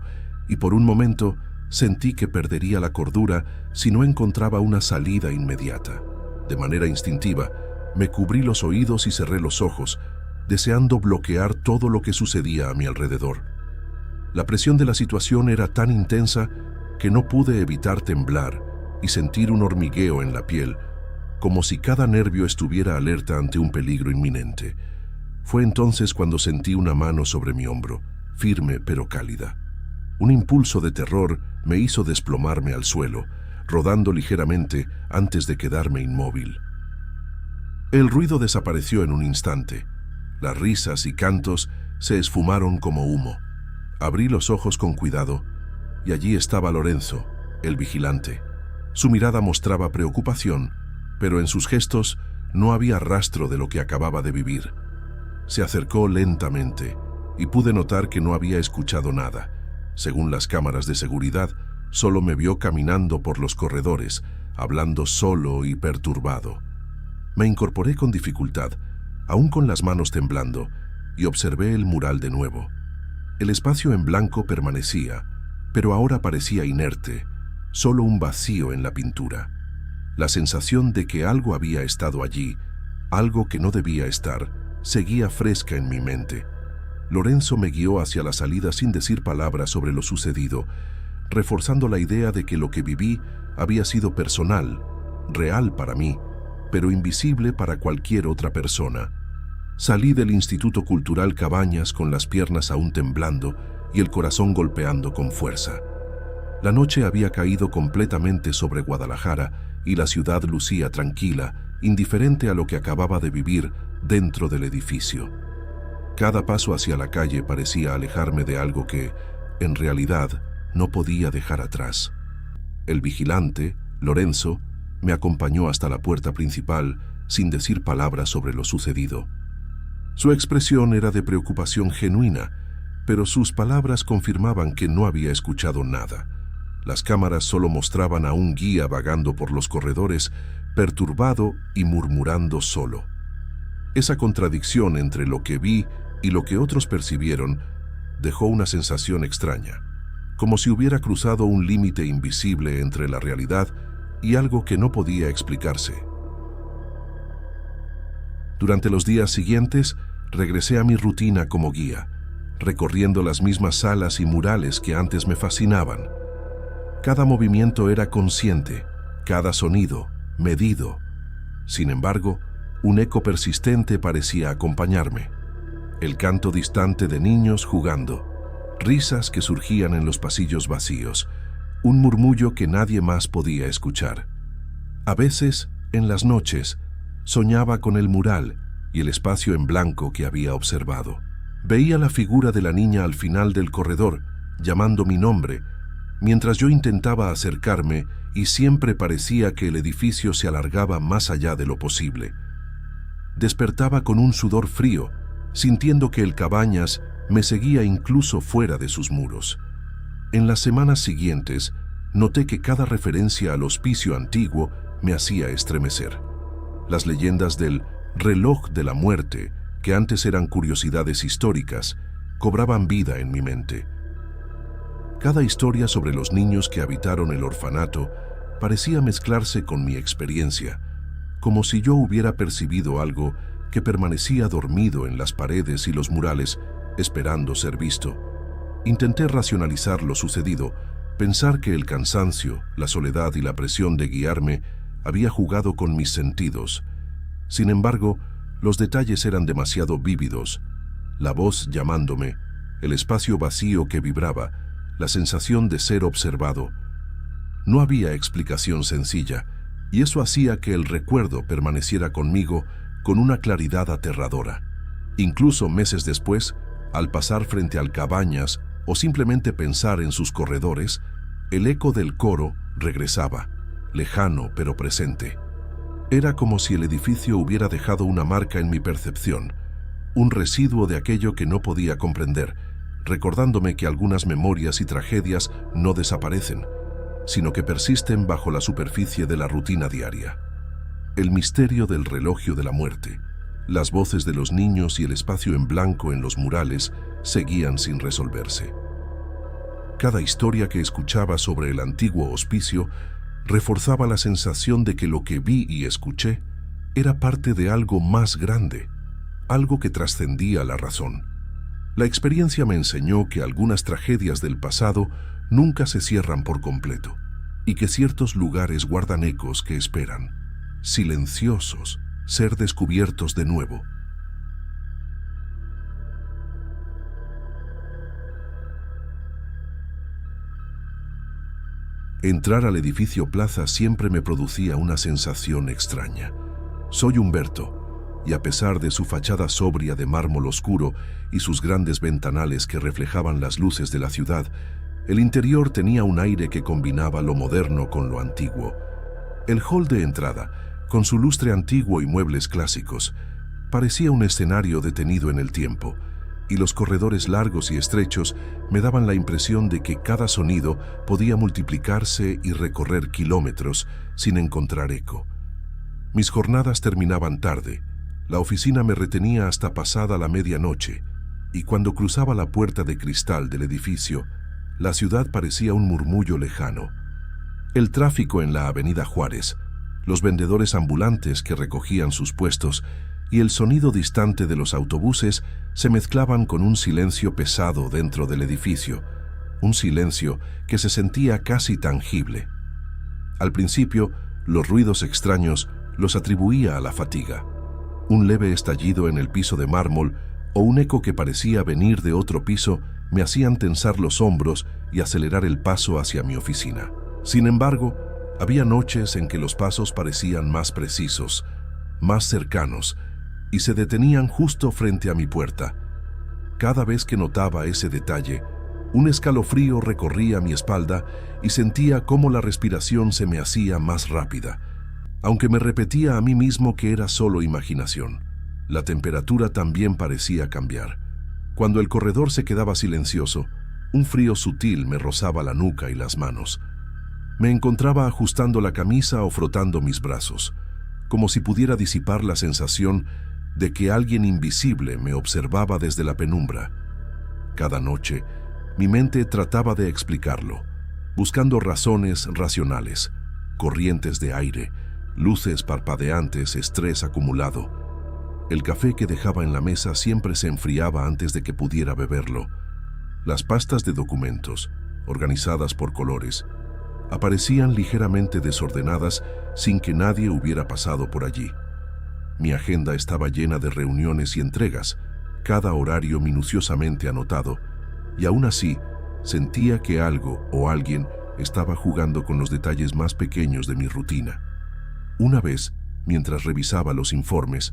y por un momento sentí que perdería la cordura si no encontraba una salida inmediata. De manera instintiva, me cubrí los oídos y cerré los ojos, deseando bloquear todo lo que sucedía a mi alrededor. La presión de la situación era tan intensa que no pude evitar temblar y sentir un hormigueo en la piel, como si cada nervio estuviera alerta ante un peligro inminente. Fue entonces cuando sentí una mano sobre mi hombro, firme pero cálida. Un impulso de terror me hizo desplomarme al suelo, rodando ligeramente antes de quedarme inmóvil. El ruido desapareció en un instante. Las risas y cantos se esfumaron como humo. Abrí los ojos con cuidado y allí estaba Lorenzo, el vigilante. Su mirada mostraba preocupación, pero en sus gestos no había rastro de lo que acababa de vivir. Se acercó lentamente y pude notar que no había escuchado nada. Según las cámaras de seguridad, solo me vio caminando por los corredores, hablando solo y perturbado. Me incorporé con dificultad, aún con las manos temblando, y observé el mural de nuevo. El espacio en blanco permanecía, pero ahora parecía inerte, solo un vacío en la pintura. La sensación de que algo había estado allí, algo que no debía estar, seguía fresca en mi mente. Lorenzo me guió hacia la salida sin decir palabra sobre lo sucedido, reforzando la idea de que lo que viví había sido personal, real para mí, pero invisible para cualquier otra persona. Salí del Instituto Cultural Cabañas con las piernas aún temblando y el corazón golpeando con fuerza. La noche había caído completamente sobre Guadalajara y la ciudad lucía tranquila, indiferente a lo que acababa de vivir dentro del edificio. Cada paso hacia la calle parecía alejarme de algo que, en realidad, no podía dejar atrás. El vigilante, Lorenzo, me acompañó hasta la puerta principal sin decir palabras sobre lo sucedido. Su expresión era de preocupación genuina, pero sus palabras confirmaban que no había escuchado nada. Las cámaras solo mostraban a un guía vagando por los corredores, perturbado y murmurando solo. Esa contradicción entre lo que vi y lo que otros percibieron dejó una sensación extraña, como si hubiera cruzado un límite invisible entre la realidad y algo que no podía explicarse. Durante los días siguientes, regresé a mi rutina como guía, recorriendo las mismas salas y murales que antes me fascinaban. Cada movimiento era consciente, cada sonido, medido. Sin embargo, un eco persistente parecía acompañarme. El canto distante de niños jugando, risas que surgían en los pasillos vacíos, un murmullo que nadie más podía escuchar. A veces, en las noches, soñaba con el mural y el espacio en blanco que había observado. Veía la figura de la niña al final del corredor, llamando mi nombre, mientras yo intentaba acercarme y siempre parecía que el edificio se alargaba más allá de lo posible. Despertaba con un sudor frío, sintiendo que el Cabañas me seguía incluso fuera de sus muros. En las semanas siguientes, noté que cada referencia al hospicio antiguo me hacía estremecer. Las leyendas del reloj de la muerte, que antes eran curiosidades históricas, cobraban vida en mi mente. Cada historia sobre los niños que habitaron el orfanato parecía mezclarse con mi experiencia, como si yo hubiera percibido algo que permanecía dormido en las paredes y los murales, esperando ser visto. Intenté racionalizar lo sucedido, pensar que el cansancio, la soledad y la presión de guiarme había jugado con mis sentidos. Sin embargo, los detalles eran demasiado vívidos. La voz llamándome, el espacio vacío que vibraba, la sensación de ser observado. No había explicación sencilla, y eso hacía que el recuerdo permaneciera conmigo con una claridad aterradora. Incluso meses después, al pasar frente al Cabañas o simplemente pensar en sus corredores, el eco del coro regresaba, lejano pero presente. Era como si el edificio hubiera dejado una marca en mi percepción, un residuo de aquello que no podía comprender, recordándome que algunas memorias y tragedias no desaparecen, sino que persisten bajo la superficie de la rutina diaria. El misterio del reloj de la muerte, las voces de los niños y el espacio en blanco en los murales seguían sin resolverse. Cada historia que escuchaba sobre el antiguo hospicio reforzaba la sensación de que lo que vi y escuché era parte de algo más grande, algo que trascendía la razón. La experiencia me enseñó que algunas tragedias del pasado nunca se cierran por completo y que ciertos lugares guardan ecos que esperan, silenciosos, ser descubiertos de nuevo. Entrar al edificio Plaza siempre me producía una sensación extraña. Soy Humberto, y a pesar de su fachada sobria de mármol oscuro y sus grandes ventanales que reflejaban las luces de la ciudad, el interior tenía un aire que combinaba lo moderno con lo antiguo. El hall de entrada, con su lustre antiguo y muebles clásicos, parecía un escenario detenido en el tiempo, y los corredores largos y estrechos me daban la impresión de que cada sonido podía multiplicarse y recorrer kilómetros sin encontrar eco. Mis jornadas terminaban tarde, la oficina me retenía hasta pasada la medianoche, y cuando cruzaba la puerta de cristal del edificio, la ciudad parecía un murmullo lejano. El tráfico en la avenida Juárez, los vendedores ambulantes que recogían sus puestos y el sonido distante de los autobuses se mezclaban con un silencio pesado dentro del edificio, un silencio que se sentía casi tangible. Al principio, los ruidos extraños los atribuía a la fatiga. Un leve estallido en el piso de mármol o un eco que parecía venir de otro piso me hacían tensar los hombros y acelerar el paso hacia mi oficina. Sin embargo, había noches en que los pasos parecían más precisos, más cercanos, y se detenían justo frente a mi puerta. Cada vez que notaba ese detalle, un escalofrío recorría mi espalda y sentía cómo la respiración se me hacía más rápida, aunque me repetía a mí mismo que era solo imaginación. La temperatura también parecía cambiar. Cuando el corredor se quedaba silencioso, un frío sutil me rozaba la nuca y las manos. Me encontraba ajustando la camisa o frotando mis brazos, como si pudiera disipar la sensación de que alguien invisible me observaba desde la penumbra. Cada noche, mi mente trataba de explicarlo, buscando razones racionales, corrientes de aire, luces parpadeantes, estrés acumulado. El café que dejaba en la mesa siempre se enfriaba antes de que pudiera beberlo. Las pastas de documentos, organizadas por colores, aparecían ligeramente desordenadas sin que nadie hubiera pasado por allí. Mi agenda estaba llena de reuniones y entregas, cada horario minuciosamente anotado, y aún así sentía que algo o alguien estaba jugando con los detalles más pequeños de mi rutina. Una vez, mientras revisaba los informes,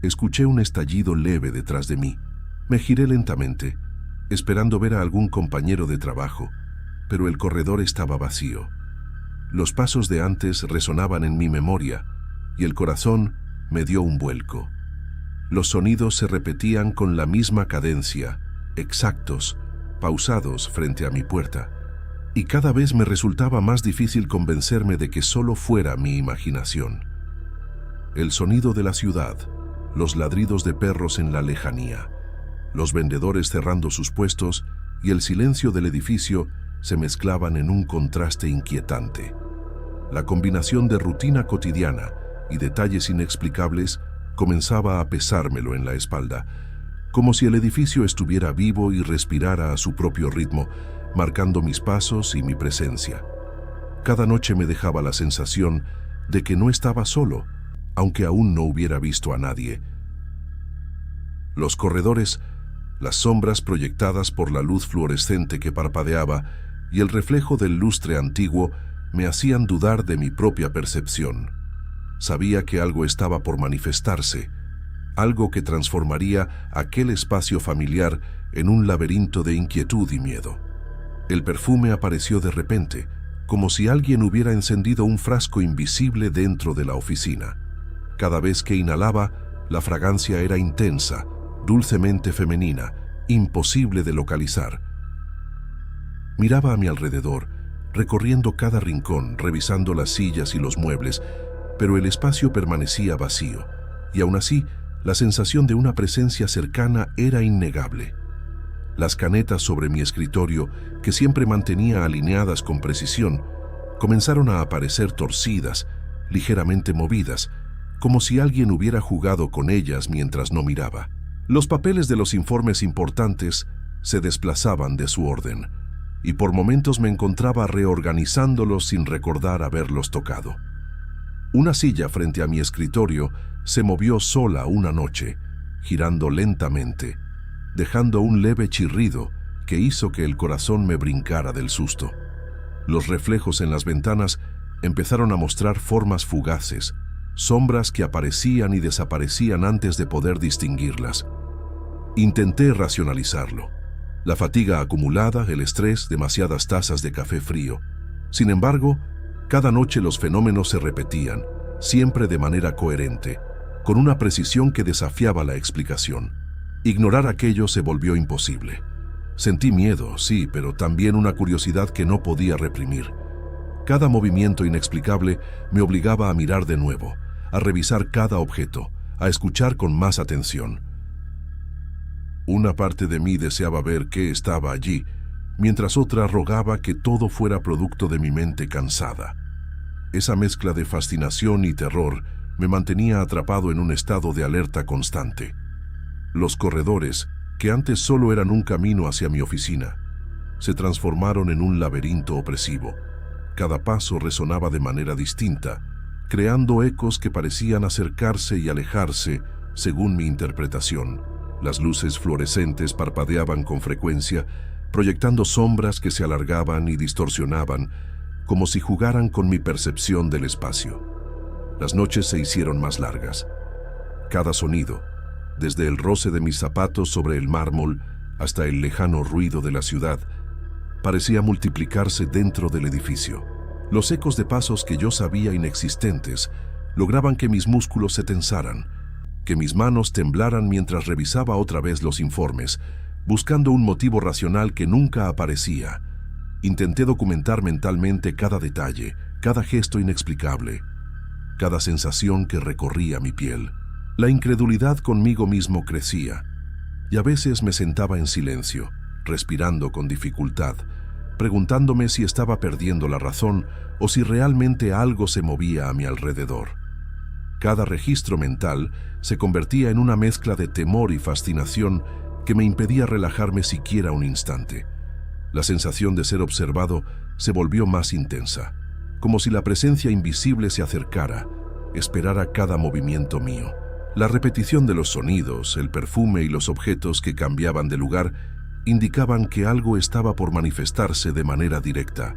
escuché un estallido leve detrás de mí. Me giré lentamente, esperando ver a algún compañero de trabajo, pero el corredor estaba vacío. Los pasos de antes resonaban en mi memoria, y el corazón me dio un vuelco. Los sonidos se repetían con la misma cadencia, exactos, pausados frente a mi puerta, y cada vez me resultaba más difícil convencerme de que solo fuera mi imaginación. El sonido de la ciudad, los ladridos de perros en la lejanía, los vendedores cerrando sus puestos y el silencio del edificio se mezclaban en un contraste inquietante. La combinación de rutina cotidiana y detalles inexplicables comenzaba a pesármelo en la espalda, como si el edificio estuviera vivo y respirara a su propio ritmo, marcando mis pasos y mi presencia. Cada noche me dejaba la sensación de que no estaba solo, aunque aún no hubiera visto a nadie. Los corredores, las sombras proyectadas por la luz fluorescente que parpadeaba y el reflejo del lustre antiguo me hacían dudar de mi propia percepción. Sabía que algo estaba por manifestarse, algo que transformaría aquel espacio familiar en un laberinto de inquietud y miedo. El perfume apareció de repente, como si alguien hubiera encendido un frasco invisible dentro de la oficina. Cada vez que inhalaba, la fragancia era intensa, dulcemente femenina, imposible de localizar. Miraba a mi alrededor, recorriendo cada rincón, revisando las sillas y los muebles, pero el espacio permanecía vacío, y aún así, la sensación de una presencia cercana era innegable. Las canetas sobre mi escritorio, que siempre mantenía alineadas con precisión, comenzaron a aparecer torcidas, ligeramente movidas, como si alguien hubiera jugado con ellas mientras no miraba. Los papeles de los informes importantes se desplazaban de su orden, y por momentos me encontraba reorganizándolos sin recordar haberlos tocado. Una silla frente a mi escritorio se movió sola una noche, girando lentamente, dejando un leve chirrido que hizo que el corazón me brincara del susto. Los reflejos en las ventanas empezaron a mostrar formas fugaces, sombras que aparecían y desaparecían antes de poder distinguirlas. Intenté racionalizarlo. La fatiga acumulada, el estrés, demasiadas tazas de café frío. Sin embargo, cada noche los fenómenos se repetían, siempre de manera coherente, con una precisión que desafiaba la explicación. Ignorar aquello se volvió imposible. Sentí miedo, sí, pero también una curiosidad que no podía reprimir. Cada movimiento inexplicable me obligaba a mirar de nuevo, a revisar cada objeto, a escuchar con más atención. Una parte de mí deseaba ver qué estaba allí, mientras otra rogaba que todo fuera producto de mi mente cansada. Esa mezcla de fascinación y terror me mantenía atrapado en un estado de alerta constante. Los corredores, que antes solo eran un camino hacia mi oficina, se transformaron en un laberinto opresivo. Cada paso resonaba de manera distinta, creando ecos que parecían acercarse y alejarse según mi interpretación. Las luces fluorescentes parpadeaban con frecuencia, proyectando sombras que se alargaban y distorsionaban, como si jugaran con mi percepción del espacio. Las noches se hicieron más largas. Cada sonido, desde el roce de mis zapatos sobre el mármol hasta el lejano ruido de la ciudad, parecía multiplicarse dentro del edificio. Los ecos de pasos que yo sabía inexistentes lograban que mis músculos se tensaran, que mis manos temblaran mientras revisaba otra vez los informes, buscando un motivo racional que nunca aparecía. Intenté documentar mentalmente cada detalle, cada gesto inexplicable, cada sensación que recorría mi piel. La incredulidad conmigo mismo crecía, y a veces me sentaba en silencio, respirando con dificultad, preguntándome si estaba perdiendo la razón o si realmente algo se movía a mi alrededor. Cada registro mental se convertía en una mezcla de temor y fascinación que me impedía relajarme siquiera un instante. La sensación de ser observado se volvió más intensa, como si la presencia invisible se acercara, esperara cada movimiento mío. La repetición de los sonidos, el perfume y los objetos que cambiaban de lugar indicaban que algo estaba por manifestarse de manera directa.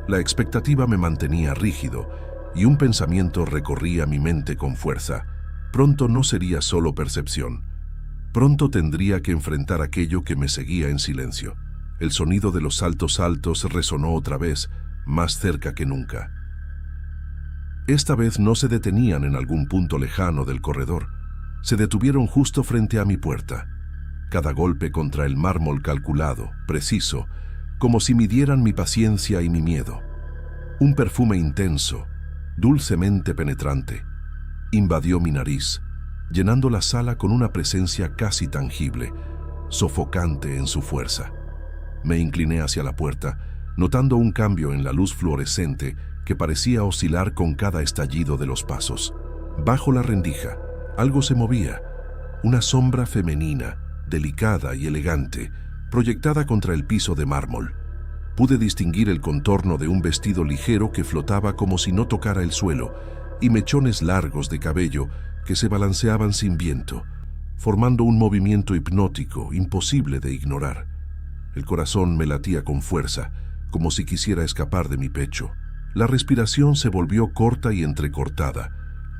La expectativa me mantenía rígido y un pensamiento recorría mi mente con fuerza. Pronto no sería solo percepción. Pronto tendría que enfrentar aquello que me seguía en silencio. El sonido de los saltos altos resonó otra vez, más cerca que nunca. Esta vez no se detenían en algún punto lejano del corredor. Se detuvieron justo frente a mi puerta. Cada golpe contra el mármol calculado, preciso, como si midieran mi paciencia y mi miedo. Un perfume intenso, dulcemente penetrante, invadió mi nariz, llenando la sala con una presencia casi tangible, sofocante en su fuerza. Me incliné hacia la puerta, notando un cambio en la luz fluorescente que parecía oscilar con cada estallido de los pasos. Bajo la rendija, algo se movía, una sombra femenina, delicada y elegante, proyectada contra el piso de mármol. Pude distinguir el contorno de un vestido ligero que flotaba como si no tocara el suelo, y mechones largos de cabello que se balanceaban sin viento, formando un movimiento hipnótico imposible de ignorar. El corazón me latía con fuerza, como si quisiera escapar de mi pecho. La respiración se volvió corta y entrecortada,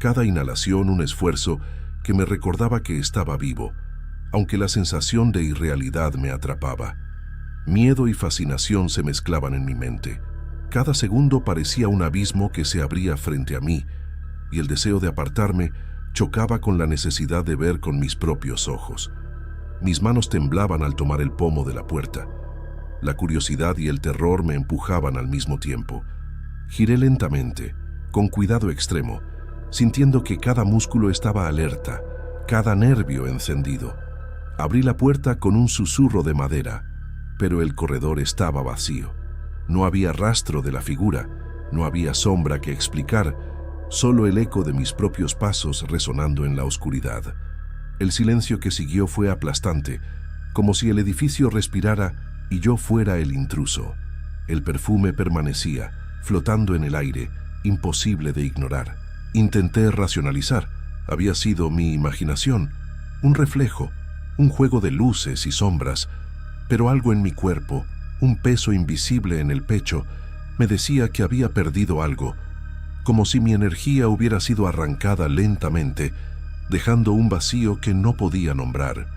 cada inhalación un esfuerzo que me recordaba que estaba vivo, aunque la sensación de irrealidad me atrapaba. Miedo y fascinación se mezclaban en mi mente. Cada segundo parecía un abismo que se abría frente a mí, y el deseo de apartarme chocaba con la necesidad de ver con mis propios ojos. Mis manos temblaban al tomar el pomo de la puerta. La curiosidad y el terror me empujaban al mismo tiempo. Giré lentamente, con cuidado extremo, sintiendo que cada músculo estaba alerta, cada nervio encendido. Abrí la puerta con un susurro de madera, pero el corredor estaba vacío. No había rastro de la figura, no había sombra que explicar, solo el eco de mis propios pasos resonando en la oscuridad. El silencio que siguió fue aplastante, como si el edificio respirara y yo fuera el intruso. El perfume permanecía, flotando en el aire, imposible de ignorar. Intenté racionalizar. Había sido mi imaginación, un reflejo, un juego de luces y sombras, pero algo en mi cuerpo, un peso invisible en el pecho, Me decía que había perdido algo, como si mi energía hubiera sido arrancada lentamente, dejando un vacío que no podía nombrar.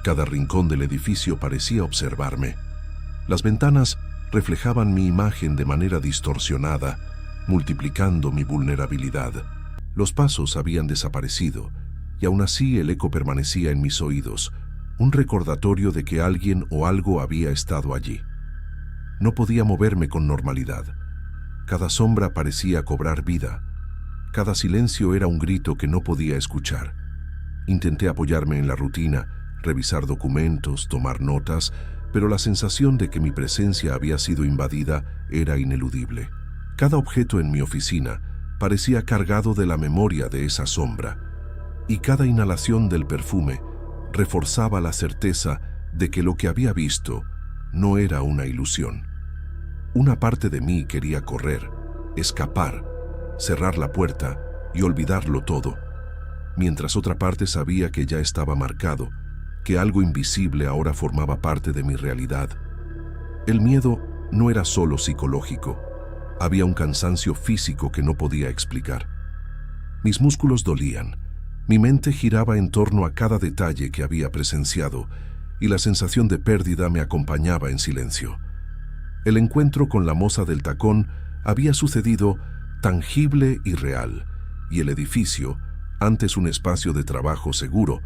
Cada rincón del edificio parecía observarme. Las ventanas reflejaban mi imagen de manera distorsionada, multiplicando mi vulnerabilidad. Los pasos habían desaparecido, y aún así el eco permanecía en mis oídos, un recordatorio de que alguien o algo había estado allí. No podía moverme con normalidad. Cada sombra parecía cobrar vida. Cada silencio era un grito que no podía escuchar. Intenté apoyarme en la rutina, revisar documentos, tomar notas, pero la sensación de que mi presencia había sido invadida era ineludible. Cada objeto en mi oficina parecía cargado de la memoria de esa sombra, y cada inhalación del perfume reforzaba la certeza de que lo que había visto no era una ilusión. Una parte de mí quería correr, escapar, cerrar la puerta y olvidarlo todo, mientras otra parte sabía que ya estaba marcado, que algo invisible ahora formaba parte de mi realidad. El miedo no era solo psicológico, había un cansancio físico que no podía explicar. Mis músculos dolían, mi mente giraba en torno a cada detalle que había presenciado, y la sensación de pérdida me acompañaba en silencio. El encuentro con la moza del tacón había sucedido tangible y real, y el edificio, antes un espacio de trabajo seguro,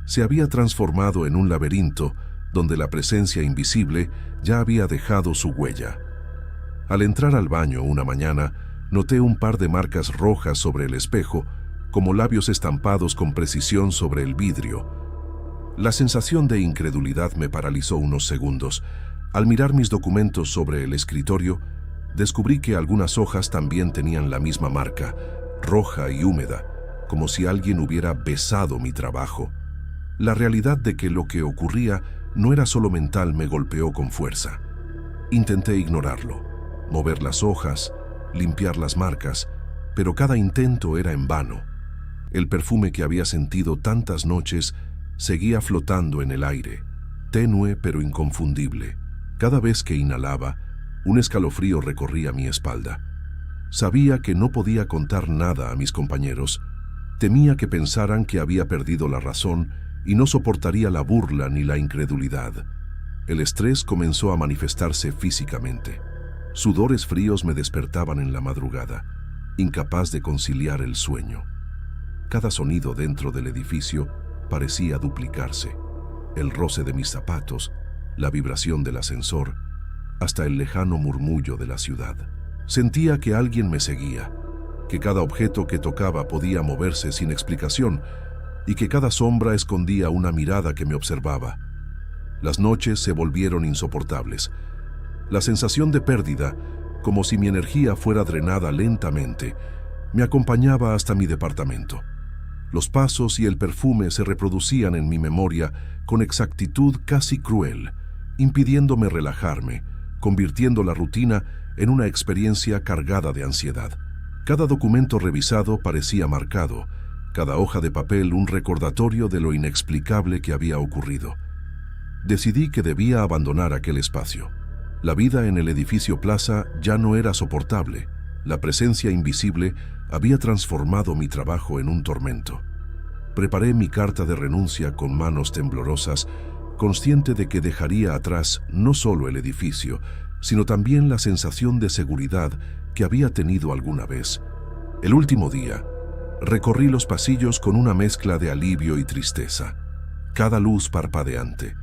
se había transformado en un laberinto donde la presencia invisible ya había dejado su huella. Al entrar al baño una mañana, noté un par de marcas rojas sobre el espejo, como labios estampados con precisión sobre el vidrio. La sensación de incredulidad me paralizó unos segundos. Al mirar mis documentos sobre el escritorio, descubrí que algunas hojas también tenían la misma marca, roja y húmeda, como si alguien hubiera besado mi trabajo. La realidad de que lo que ocurría no era solo mental me golpeó con fuerza. Intenté ignorarlo, mover las hojas, limpiar las marcas, pero cada intento era en vano. El perfume que había sentido tantas noches seguía flotando en el aire, tenue pero inconfundible. Cada vez que inhalaba, un escalofrío recorría mi espalda. Sabía que no podía contar nada a mis compañeros. Temía que pensaran que había perdido la razón y no soportaría la burla ni la incredulidad. El estrés comenzó a manifestarse físicamente. Sudores fríos me despertaban en la madrugada, incapaz de conciliar el sueño. Cada sonido dentro del edificio parecía duplicarse. El roce de mis zapatos, la vibración del ascensor, hasta el lejano murmullo de la ciudad. Sentía que alguien me seguía, que cada objeto que tocaba podía moverse sin explicación y que cada sombra escondía una mirada que me observaba. Las noches se volvieron insoportables. La sensación de pérdida, como si mi energía fuera drenada lentamente, me acompañaba hasta mi departamento. Los pasos y el perfume se reproducían en mi memoria con exactitud casi cruel, impidiéndome relajarme, convirtiendo la rutina en una experiencia cargada de ansiedad. Cada documento revisado parecía marcado, cada hoja de papel un recordatorio de lo inexplicable que había ocurrido. Decidí que debía abandonar aquel espacio. La vida en el edificio Plaza ya no era soportable. La presencia invisible había transformado mi trabajo en un tormento. Preparé mi carta de renuncia con manos temblorosas, consciente de que dejaría atrás no solo el edificio, sino también la sensación de seguridad que había tenido alguna vez. El último día, recorrí los pasillos con una mezcla de alivio y tristeza. Cada luz parpadeante,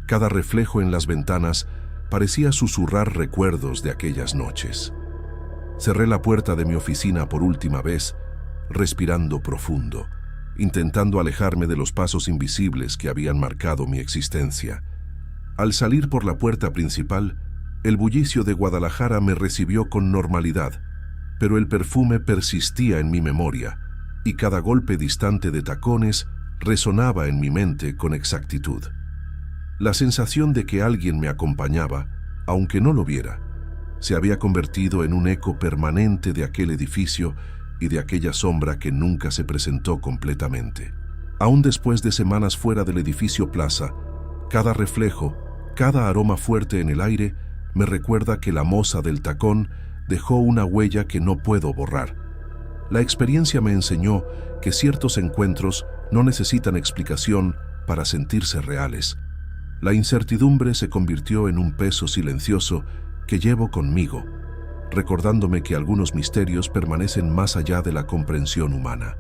cada reflejo en las ventanas parecía susurrar recuerdos de aquellas noches. Cerré la puerta de mi oficina por última vez, respirando profundo, intentando alejarme de los pasos invisibles que habían marcado mi existencia. Al salir por la puerta principal, el bullicio de Guadalajara me recibió con normalidad, pero el perfume persistía en mi memoria, y cada golpe distante de tacones resonaba en mi mente con exactitud. La sensación de que alguien me acompañaba, aunque no lo viera, se había convertido en un eco permanente de aquel edificio y de aquella sombra que nunca se presentó completamente. Aún después de semanas fuera del edificio Plaza, cada reflejo, cada aroma fuerte en el aire, me recuerda que la moza del tacón dejó una huella que no puedo borrar. La experiencia me enseñó que ciertos encuentros no necesitan explicación para sentirse reales. La incertidumbre se convirtió en un peso silencioso que llevo conmigo, recordándome que algunos misterios permanecen más allá de la comprensión humana.